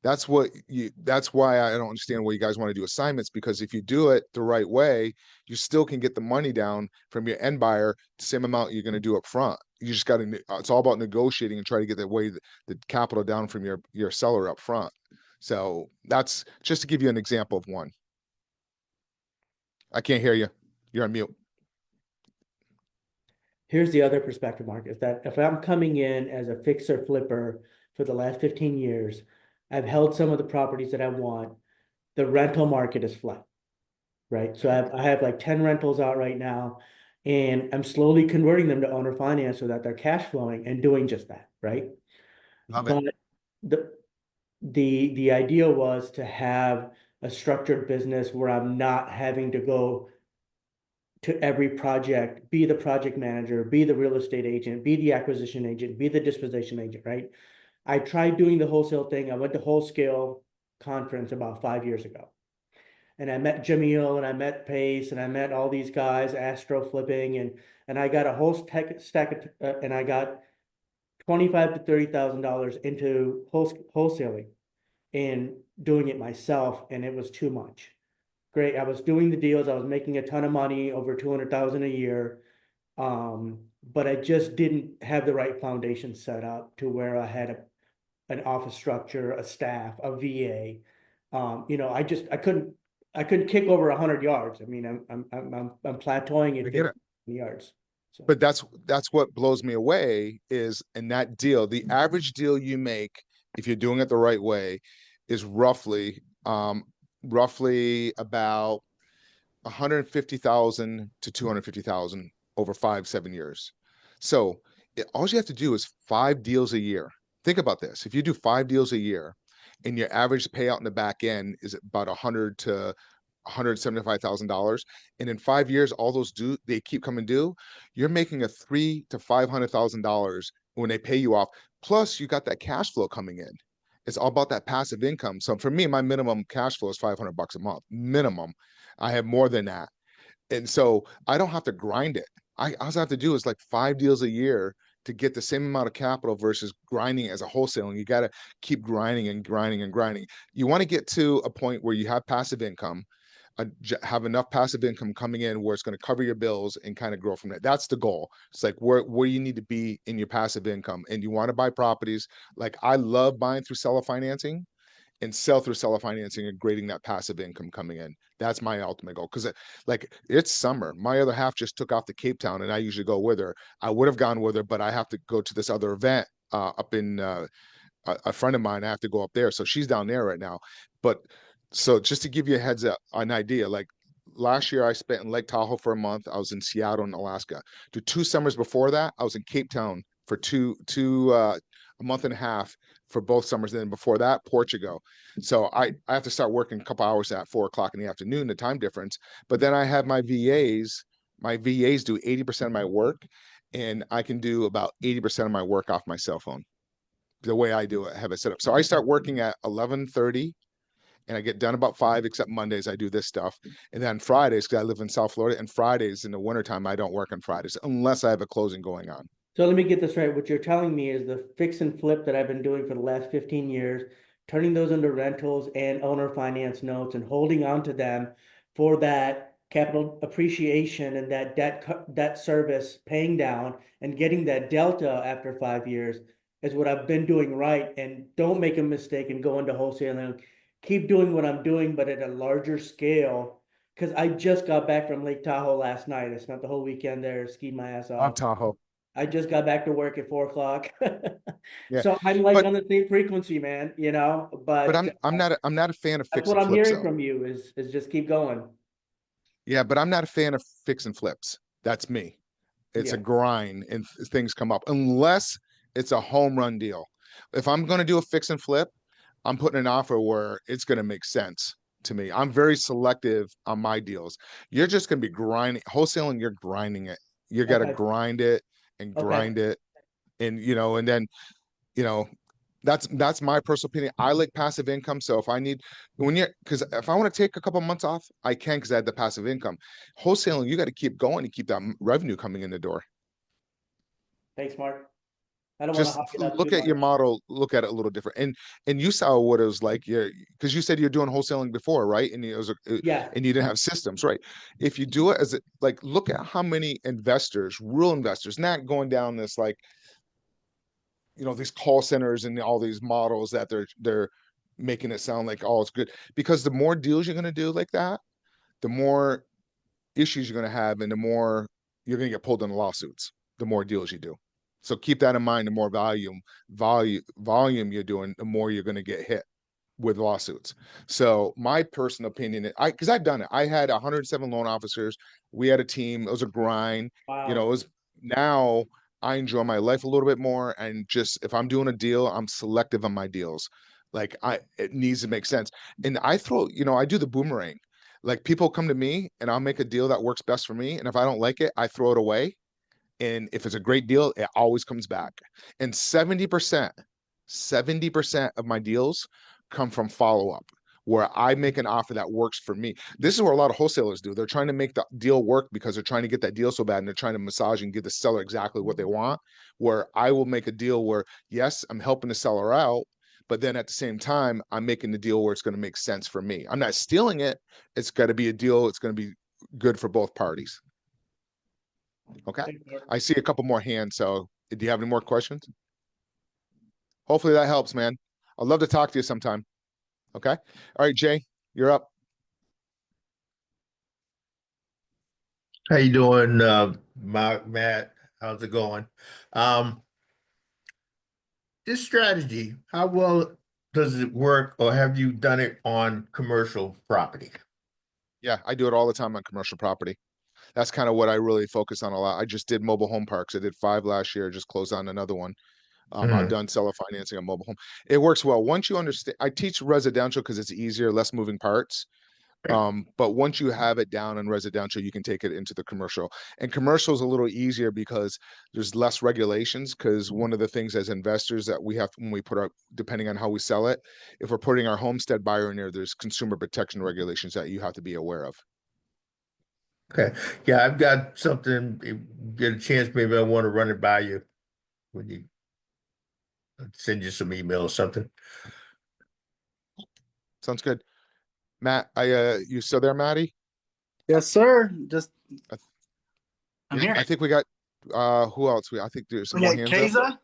That's why I don't understand why you guys want to do assignments, because if you do it the right way, you still can get the money down from your end buyer the same amount you're going to do up front. You just got to, it's all about negotiating and try to get the capital down from your seller up front. So that's just to give you an example of one. I can't hear you. You're on mute. Here's the other perspective, Mark, is that if I'm coming in as a fixer flipper for the last 15 years, I've held some of the properties that I want, the rental market is flat, right? So I have like 10 rentals out right now, and I'm slowly converting them to owner finance so that they're cash flowing and doing just that, right? Love it. But the idea was to have a structured business where I'm not having to go to every project, be the project manager, be the real estate agent, be the acquisition agent, be the disposition agent, right? I tried doing the wholesale thing. I went to Whole Scale conference about 5 years ago. And I met Jimmy Hill and I met Pace and I met all these guys, Astro flipping, and I got a whole stack of, and I got 25 to $30,000 into wholesaling and doing it myself, and it was too much. Great, I was doing the deals, I was making a ton of money, over 200,000 a year. But I just didn't have the right foundation set up to where I had an office structure, a staff, a VA. I couldn't kick over 100 yards. I mean, I'm plateauing I at get 50 it. yards. So But that's what blows me away is in that deal, the average deal you make, if you're doing it the right way, is roughly about 150,000 to 250,000 over 5, 7 years. So all you have to do is 5 deals a year. Think about this. If you do 5 deals a year and your average payout in the back end is about 100 to $175,000, and in 5 years, all those they keep coming due, you're making a $300,000 to $500,000 when they pay you off. Plus, you got that cash flow coming in. It's all about that passive income. So for me, my minimum cash flow is $500 a month, minimum. I have more than that. And so I don't have to grind it. All I have to do is like 5 deals a year to get the same amount of capital versus grinding as a wholesaling. You got to keep grinding and grinding and grinding. You want to get to a point where you have passive income. have enough passive income coming in where it's going to cover your bills and kind of grow from there. That's the goal. It's like where you need to be in your passive income, and you want to buy properties. Like I love buying through seller financing and sell through seller financing and grading that passive income coming in. That's my ultimate goal. Because like it's summer. My other half just took off to Cape Town, and I usually go with her. I would have gone with her, but I have to go to this other event up in a friend of mine. I have to go up there, so she's down there right now. But so just to give you a heads up, an idea, like last year I spent in Lake Tahoe for a month. I was in Seattle and Alaska. The 2 summers before that, I was in Cape Town for a month and a half for both summers. And then before that, Portugal. So I have to start working a couple hours at 4 o'clock in the afternoon, the time difference. But then I have my VAs. My VAs do 80% of my work, and I can do about 80% of my work off my cell phone. The way I do it, have it set up. So I start working at 11:30 and I get done about 5, except Mondays I do this stuff. And then Fridays, because I live in South Florida, and Fridays in the wintertime, I don't work on Fridays unless I have a closing going on. So let me get this right. What you're telling me is the fix and flip that I've been doing for the last 15 years, turning those into rentals and owner finance notes and holding on to them for that capital appreciation and that debt service paying down and getting that delta after 5 years is what I've been doing right. And don't make a mistake and go into wholesaling. Keep doing what I'm doing, but at a larger scale. Because I just got back from Lake Tahoe last night. I spent the whole weekend there, skied my ass On off. Tahoe. I just got back to work at 4 o'clock. Yeah. So I'm like But on the same frequency, man, but but I'm not a fan of that's fix what and I'm flips hearing though. from you is just keep going. Yeah, but I'm not a fan of fix and flips. That's me. It's a Yeah. grind and things come up unless it's a home run deal. If I'm going to do a fix and flip, I'm putting an offer where it's going to make sense to me. I'm very selective on my deals. You're just going to be grinding, wholesaling, you're grinding it. You got to Okay. grind it and Okay. grind it. And, and then, you know, that's my personal opinion. I like passive income. So if I need because if I want to take a couple months off, I can because I had the passive income. Wholesaling, you got to keep going and keep that revenue coming in the door. Thanks, Mark. I don't want to Just hop it up too look at much. your model, look at it a little different. And you saw what it was like. Yeah, because you said you're doing wholesaling before, right? And it was Yeah. and you didn't have systems, right? If you do it as like, look at how many investors, real investors, not going down this like, these call centers and all these models that they're making it sound like all it's good. Because the more deals you're going to do like that, the more issues you're going to have, and the more you're going to get pulled in lawsuits. The more deals you do. So keep that in mind. The more volume you're doing, the more you're going to get hit with lawsuits. So my personal opinion, because I've done it. I had 107 loan officers. We had a team. It was a grind. It Wow. was now I enjoy my life a little bit more. And just if I'm doing a deal, I'm selective on my deals. Like it needs to make sense. And I do the boomerang. Like people come to me and I'll make a deal that works best for me. And if I don't like it, I throw it away. And if it's a great deal, it always comes back. And 70% of my deals come from follow-up, where I make an offer that works for me. This is where a lot of wholesalers do. They're trying to make the deal work because they're trying to get that deal so bad, and they're trying to massage and give the seller exactly what they want. Where I will make a deal where, yes, I'm helping the seller out, but then at the same time, I'm making the deal where it's going to make sense for me. I'm not stealing it. It's got to be a deal. It's going to be good for both parties. Okay. Thanks, Mark. I see a couple more hands. So do you have any more questions? Hopefully that helps, man. I'd love to talk to you sometime. Okay. All right, Jay, you're up. How you doing, Matt? How's it going? Um, this strategy, how well does it work, or have you done it on commercial property? Yeah, I do it all the time on commercial property. That's kind of what I really focus on a lot. I just did mobile home parks. I did 5 last year, just closed on another one. I've done seller financing on mobile home. It works well. Once you understand, I teach residential because it's easier, less moving parts. But once you have it down in residential, you can take it into the commercial. And commercial is a little easier because there's less regulations. Because one of the things as investors that we have when we put our, depending on how we sell it, if we're putting our homestead buyer in there, there's consumer protection regulations that you have to be aware of. Okay. Yeah, I've got something. If you get a chance, maybe I want to run it by you when you send you some email or something. Sounds good. Matt, you still there, Matty? Yes, sir. Just I I'm Yeah, here. I think we got, who else? I think there's some We more got hands up.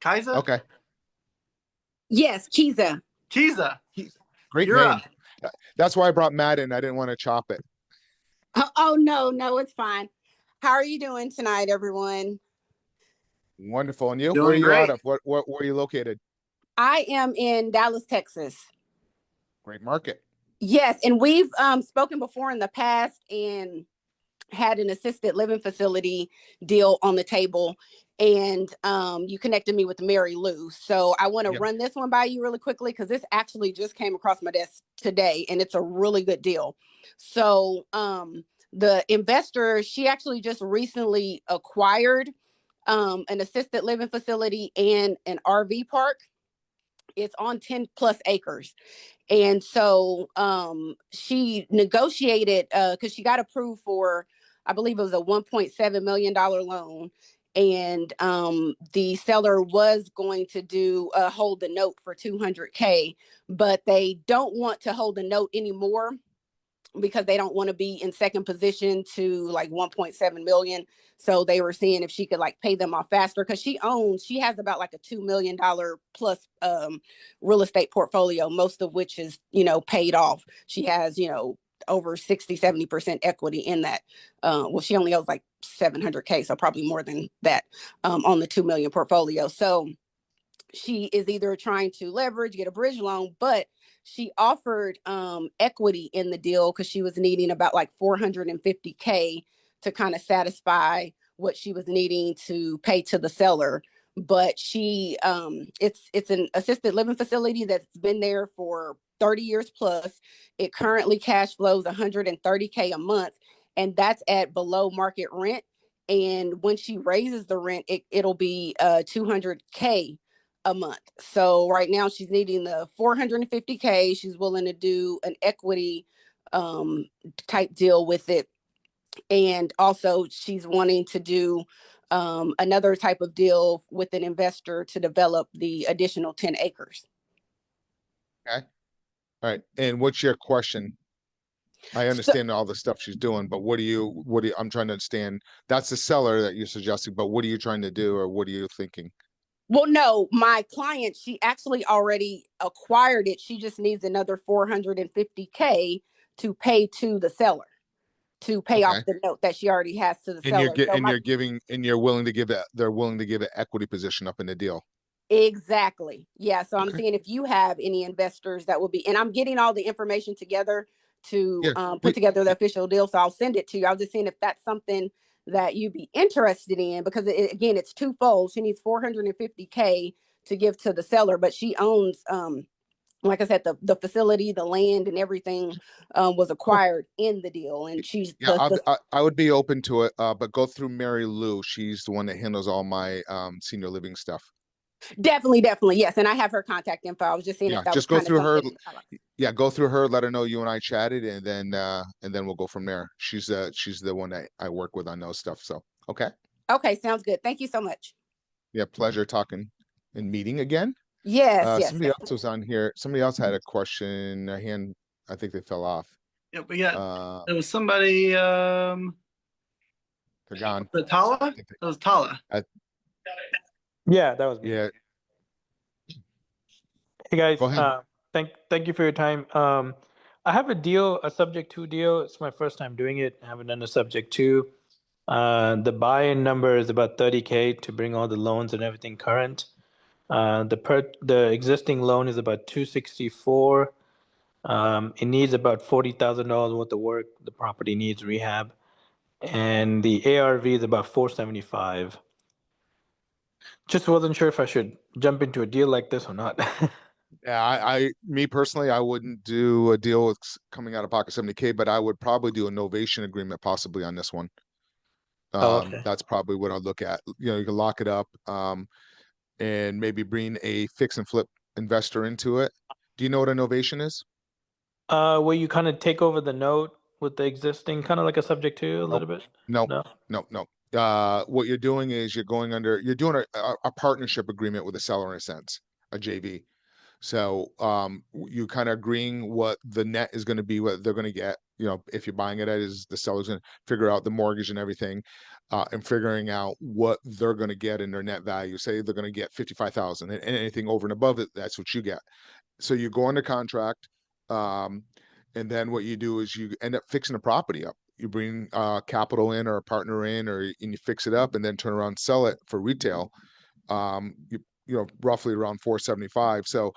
Kaisa. Okay, Yes, Kiza. Kiza, great you're name. up. That's why I brought Matt in. I didn't want to chop it. Oh, no, it's fine. How are you doing tonight, everyone? Wonderful. And you? Where are Doing you out great. of? Where are you located? I am in Dallas, Texas. Great market. Yes, and we've spoken before in the past and had an assisted living facility deal on the table, and you connected me with Mary Lou. So I want to Yep. run this one by you really quickly because this actually just came across my desk today, and it's a really good deal. So the investor, she actually just recently acquired an assisted living facility and an RV park. It's on 10 plus acres. And so she negotiated because she got approved for, I believe it was a $1.7 million loan. And the seller was going to do hold the note for 200K, but they don't want to hold the note anymore because they don't want to be in second position to like 1.7 million. So they were seeing if she could like pay them off faster because she has about like a $2 million plus real estate portfolio, most of which is, paid off. She has, over 60-70% equity in that. Well, she only owes like 700K, so probably more than that on the 2 million portfolio. So she is either trying to leverage, get a bridge loan, but she offered equity in the deal because she was needing about like 450K to kind of satisfy what she was needing to pay to the seller. But she it's an assisted living facility that's been there for 30 years plus. It currently cash flows 130K a month, and that's at below market rent. And when she raises the rent, it'll be 200K a month. So right now she's needing the 450K. She's willing to do an equity type deal with it. And also she's wanting to do another type of deal with an investor to develop the additional 10 acres. Okay. All right. And what's your question? I So, understand all the stuff she's doing, but I'm trying to understand. That's the seller that you're suggesting, but what are you trying to do or what are you thinking? well, no, my client, she actually already acquired it. She just needs another 450K to pay to the seller, to pay off Okay. the note that she already has to the And seller. So you're willing to give it, they're willing to give an equity position up in the deal. exactly. Yeah. So I'm Okay. seeing if you have any investors that will be, and I'm getting all the information together to Yeah. put together the official deal. So I'll send it to you. I was just seeing if that's something that you'd be interested in because again, it's twofold. She needs 450K to give to the seller, but she owns, like I said, the facility, the land, and everything was acquired in the deal. And she's Yeah, I would be open to it, but go through Mary Lou. She's the one that handles all my senior living stuff. definitely, yes. And I have her contact info. I was just seeing if Yeah, that was just go kind of through her. something. Yeah, go through her. Let her know you and I chatted, and then we'll go from there. She's the one that I work with on those stuff. So okay. Okay, sounds good. Thank you so much. Yeah, pleasure talking and meeting again. Yes. Somebody else was on here. Somebody else had a question. A hand. I think they fell off. Yeah, we got. Uh, It was somebody. they're gone. Was it Tala? It was Tala. Yeah, that was me. Yeah, Hey guys, go ahead. thank you for your time. I have a deal, a subject to deal. It's my first time doing it. I haven't done a subject to. The buy-in number is about 30K to bring all the loans and everything current. The existing loan is about 264. It needs about $40,000 worth of work. The property needs rehab, and the ARV is about 475. Just wasn't sure if I should jump into a deal like this or not. Yeah, me personally, I wouldn't do a deal with coming out of pocket 70K, but I would probably do a novation agreement possibly on this one. Oh, okay. That's probably what I'll look at. You can lock it up, and maybe bring a fix and flip investor into it. Do you know what a novation is? Where you kind of take over the note with the existing, kind of like a subject to a Nope. little bit? No, No? no. What you're doing is you're doing a partnership agreement with a seller in a sense, a JV. So you kind of agreeing what the net is going to be, what they're going to get. You know, if you're buying it at, is the seller's going to figure out the mortgage and everything, and figuring out what they're going to get in their net value. Say they're going to get 55,000, and anything over and above it, that's what you get. So you go under contract, and then what you do is you end up fixing the property up. You bring capital in or a partner in, and you fix it up, and then turn around and sell it for retail. You know, roughly around 475. So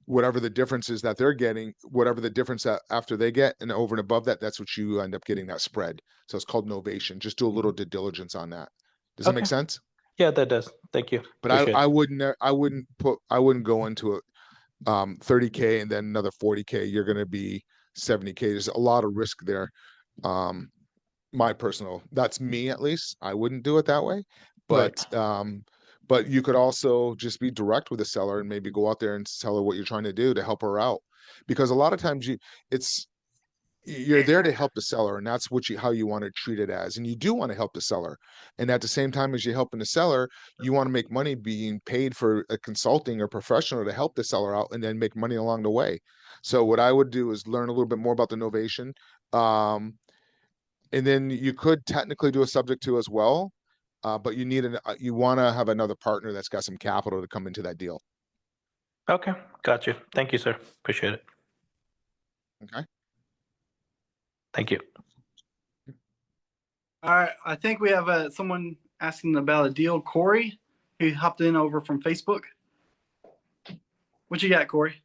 whatever the difference is that they're getting, whatever the difference that after they get and over and above that, that's what you end up getting, that spread. So it's called novation. Just do a little due diligence on that. Does that make Okay. sense? Yeah, that does. Thank you. But Appreciate I it. wouldn't go into it 30K and then another 40K. You're going to be 70K. There's a lot of risk there. That's me at least. I wouldn't do it that way. Right. But you could also just be direct with the seller and maybe go out there and tell her what you're trying to do to help her out. Because a lot of times you're there to help the seller, and that's how you want to treat it as. And you do want to help the seller. And at the same time as you're helping the seller, you want to make money being paid for a consulting or professional to help the seller out and then make money along the way. So what I would do is learn a little bit more about the novation. And then you could technically do a subject to as well. But you want to have another partner that's got some capital to come into that deal. Okay. Got you. Thank you, sir. Appreciate it. Okay. Thank you. All right, I think we have someone asking about a deal. Corey, who hopped in over from Facebook. What you got, Corey?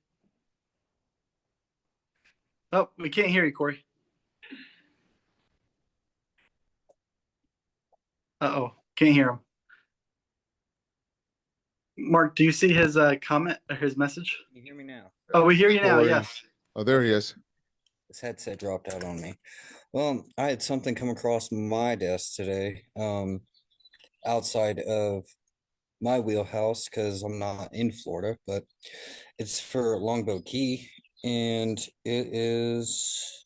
Oh, we can't hear you, Corey. Uh-oh, can't hear him. Mark, do you see his comment or his message? Can you hear me now? Oh, we hear you now, Corey. yes. Oh, there he is. This headset dropped out on me. Well, I had something come across my desk today, outside of my wheelhouse because I'm not in Florida, but it's for Longboat Key, and it is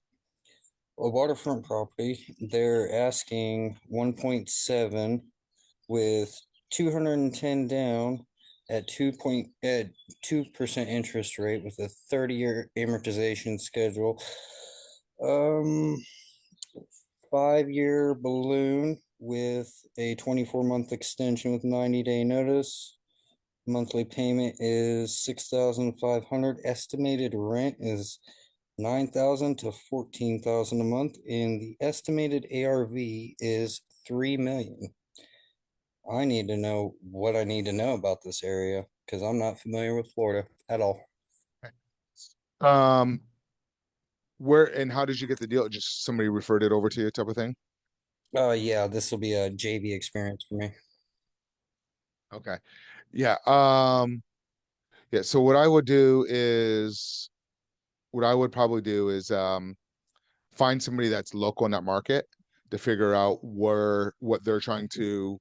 a waterfront property. They're asking 1.7 with 210 down at 2% interest rate with a 30-year amortization schedule. 5-year balloon with a 24-month extension with 90-day notice. Monthly payment is 6,500. Estimated rent is 9,000 to 14,000 a month, and the estimated ARV is 3 million. I need to know what I need to know about this area because I'm not familiar with Florida at all. Where and how did you get the deal? Just somebody referred it over to you, type of thing? Yeah, this will be a JV experience for me. Okay. Yeah. Yeah. So what I would probably do is find somebody that's local in that market to figure out what they're trying to.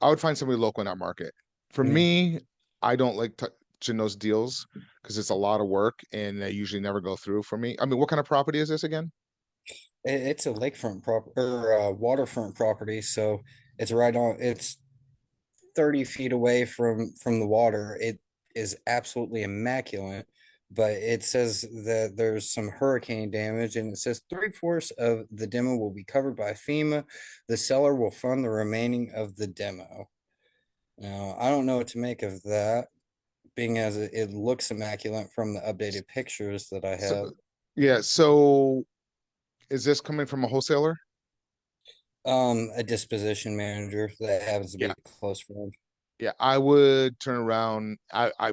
I would find somebody local in that market. For me, I don't like touching those deals because it's a lot of work and they usually never go through for me. I mean, what kind of property is this again? It's a lakefront or waterfront property, so it's 30 feet away from the water. It is absolutely immaculate, but it says that there's some hurricane damage, and it says 3/4 of the demo will be covered by FEMA. The seller will fund the remaining of the demo. Now, I don't know what to make of that, being as it looks immaculate from the updated pictures that I have. Yeah. So is this coming from a wholesaler? A disposition manager that happens to be Yeah. a close friend. Yeah, I would turn around. I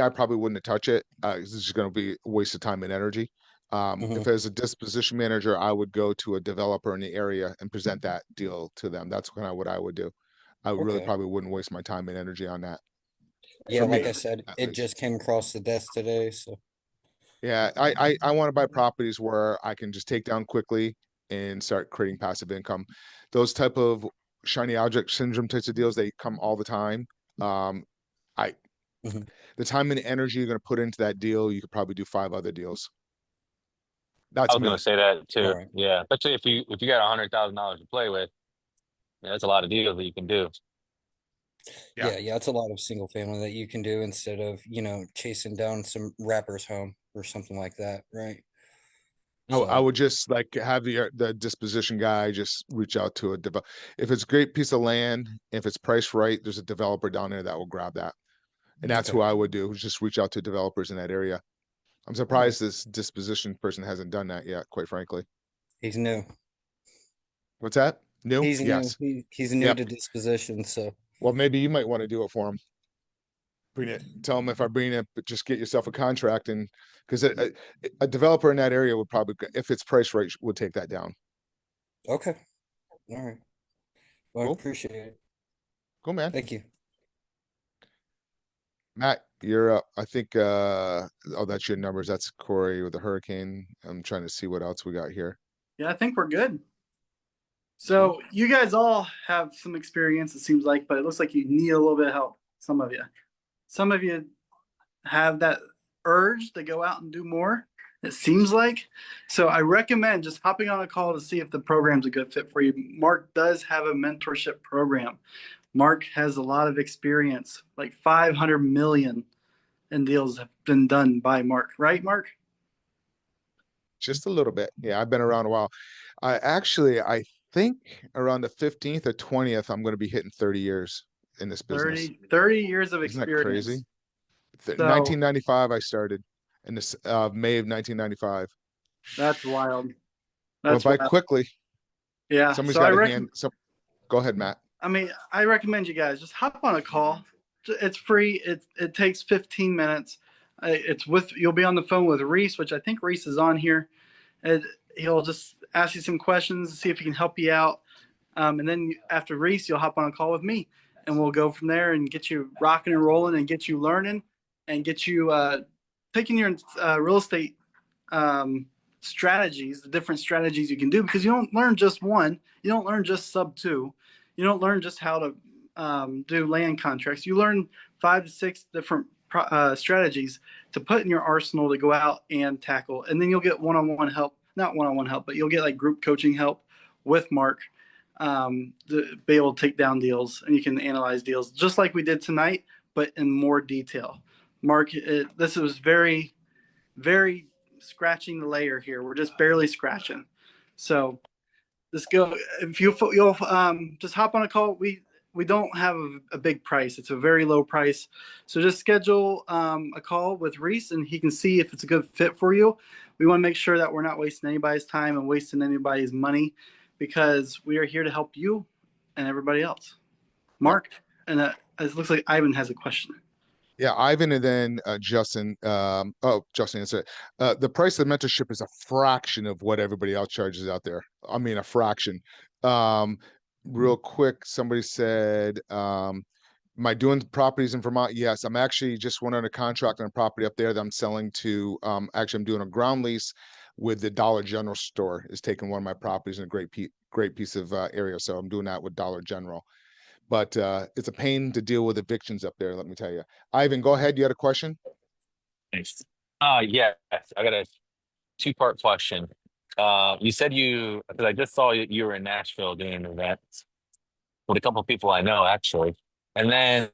probably wouldn't touch it. This is going to be a waste of time and energy. If as a disposition manager, I would go to a developer in the area and present that deal to them. That's kind of what I would do. I really Okay. probably wouldn't waste my time and energy on that. Yeah, For like me, I said, at it least. just came across the desk today, so Yeah, I want to buy properties where I can just take down quickly and start creating passive income. Those type of shiny object syndrome types of deals, they come all the time. I Mhm. The time and energy you're going to put into that deal, you could probably do 5 other deals. I That's was gonna me. say that too. All right. Yeah, especially if you got $100,000 to play with, yeah, that's a lot of deals that you can do. Yeah. Yeah, it's a lot of single family that you can do instead of, chasing down some rapper's home or something like that, right? I So, would just like have the disposition guy just reach out to a develop. If it's a great piece of land, if it's priced right, there's a developer down there that will grab that. And that's okay. who I would do, is just reach out to developers in that area. I'm All right. surprised this disposition person hasn't done that yet, quite frankly. He's new. What's that? New? He's new. Yes. He's new Yep. to disposition, so Well, maybe you might want to do it for him. Bring it. Tell him if I bring it, but just get yourself a contract, and because a developer in that area would probably, if it's priced right, would take that down. okay. All right. Well, I Cool. appreciate it. Cool, man. Thank you. Matt, you're up. I think oh, that's your numbers. That's Corey with the hurricane. I'm trying to see what else we got here. Yeah, I think we're good. So you guys all have some experience, it seems like, but it looks like you need a little bit of help. Some of you have that urge to go out and do more. It seems like. So I recommend just hopping on a call to see if the program's a good fit for you. Mark does have a mentorship program. Mark has a lot of experience, like 500 million in deals have been done by Mark, right, Mark? Just a little bit. Yeah, I've been around a while. I think around the 15th or 20th, I'm going to be hitting 30 years in this business. 30 years of Isn't that experience. crazy? So 1995, I started in this May of 1995. that's wild. Went That's by wild. quickly. Yeah. Somebody's So I got a recommend. hand. So go ahead, Matt. I mean, I recommend you guys just hop on a call. It's free. It takes 15 minutes. You'll be on the phone with Reese, which I think Reese is on here, and he'll just ask you some questions, see if he can help you out. And then after Reese, you'll hop on a call with me, and we'll go from there and get you rocking and rolling, and get you learning, and get you taking your real estate strategies, the different strategies you can do, because you don't learn just one. You don't learn just sub two. You don't learn just how to do land contracts. You learn 5 to 6 different strategies to put in your arsenal to go out and tackle. And then you'll get one-on-one help, not one-on-one help, but you'll get like group coaching help with Mark to be able to take down deals, and you can analyze deals just like we did tonight, but in more detail. Mark, this was very, very scratching the layer here. We're just barely scratching. So just go, if you'll just hop on a call. We don't have a big price. It's a very low price. So just schedule a call with Reese, and he can see if it's a good fit for you. We want to make sure that we're not wasting anybody's time and wasting anybody's money, because we are here to help you and everybody else. Mark, and it looks like Ivan has a question. Yeah, Ivan, and then Justin. Justin, that's it. The price of mentorship is a fraction of what everybody else charges out there. I mean, a fraction. Real quick, somebody said, am I doing properties in Vermont? Yes, I'm actually just went under contract on a property up there that I'm selling to. Actually, I'm doing a ground lease with the Dollar General store. Is taking one of my properties in a great piece of area. So I'm doing that with Dollar General. But it's a pain to deal with evictions up there, let me tell you. Ivan, go ahead. You had a question? Thanks. Yeah, I got a two-part question. You said because I just saw you were in Nashville doing an event with a couple of people I know, actually. And then,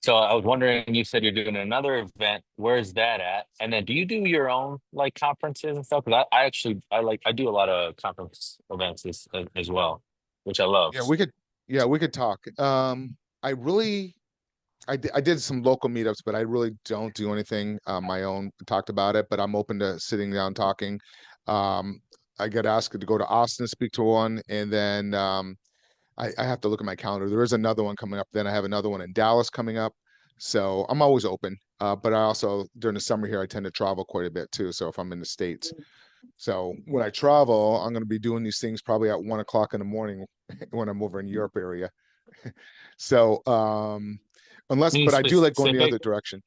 so I was wondering, you said you're doing another event. Where's that at? And then do you do your own like conferences and stuff? Because I do a lot of conference events as well, which I love. Yeah, we could talk. I really I did some local meetups, but I really don't do anything my own. Talked about it, but I'm open to sitting down talking. I got asked to go to Austin to speak to one, and then I have to look at my calendar. There is another one coming up. Then I have another one in Dallas coming up. So I'm always open. But I also during the summer here I tend to travel quite a bit too. So if I'm in the States. So when I travel, I'm going to be doing these things probably at 1 o'clock in the morning when I'm over in Europe area. So Any but I do like going the specific other direction.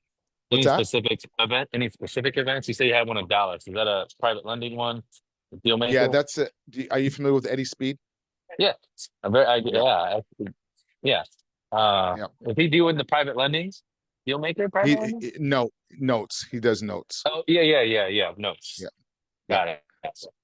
What's any that? specific event? Any specific events? You say you had one in Dallas. Is that a private lending one? Deal Yeah, maker? that's it. Are you familiar with Eddie Speed? Yeah. Yeah. Yeah. Yeah. Is he doing the private lendings? Deal maker private lending? No notes. He does notes. Oh, yeah. Notes. Yeah. Yeah. Got it.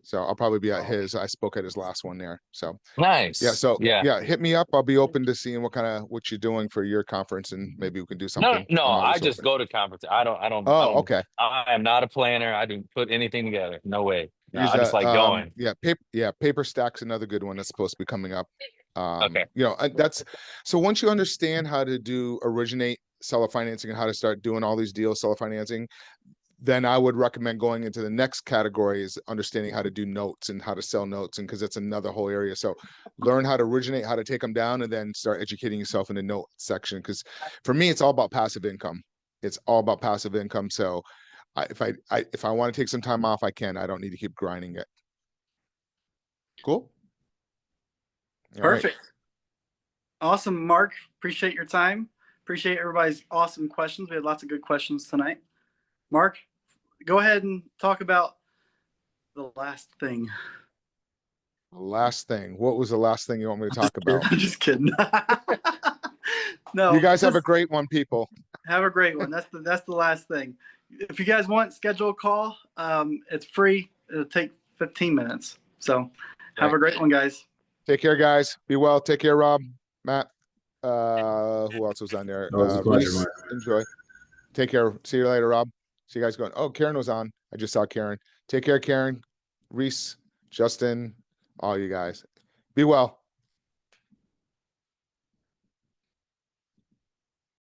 So I'll probably be at his. I spoke at his last one there. So Nice. yeah. So Yeah. yeah, hit me up. I'll be open to seeing what you're doing for your conference, and maybe we can do No, something. no, I'm I always just open. go to conferences. Oh, okay. I am not a planner. I didn't put anything together. No way. No, Use I just that. like going. Paper stack's another good one that's supposed to be coming up. Okay. That's so once you understand how to originate seller financing and how to start doing all these deals, seller financing, then I would recommend going into the next category is understanding how to do notes and how to sell notes, and because it's another whole area. So learn how to originate, how to take them down, and then start educating yourself in the note section. Because for me, it's all about passive income. It's all about passive income. So if I want to take some time off, I can. I don't need to keep grinding it. Cool. All right. Perfect. Awesome, Mark. Appreciate your time. Appreciate everybody's awesome questions. We had lots of good questions tonight. Mark, go ahead and talk about the last thing. Last thing. What was the last thing you want me to talk about? I'm just kidding. No, You guys have a just great one, people. have a great one. That's the last thing. If you guys want, schedule a call. It's free. It'll take 15 minutes. So have a great one, guys. Take care, guys. Be well. Take care, Rob, Matt. Who else was on there? Always a pleasure, Reese, Mark. enjoy. Take care. See you later, Rob. See you guys going. Oh, Karen was on. I just saw Karen. Take care, Karen, Reese, Justin, all you guys. Be well.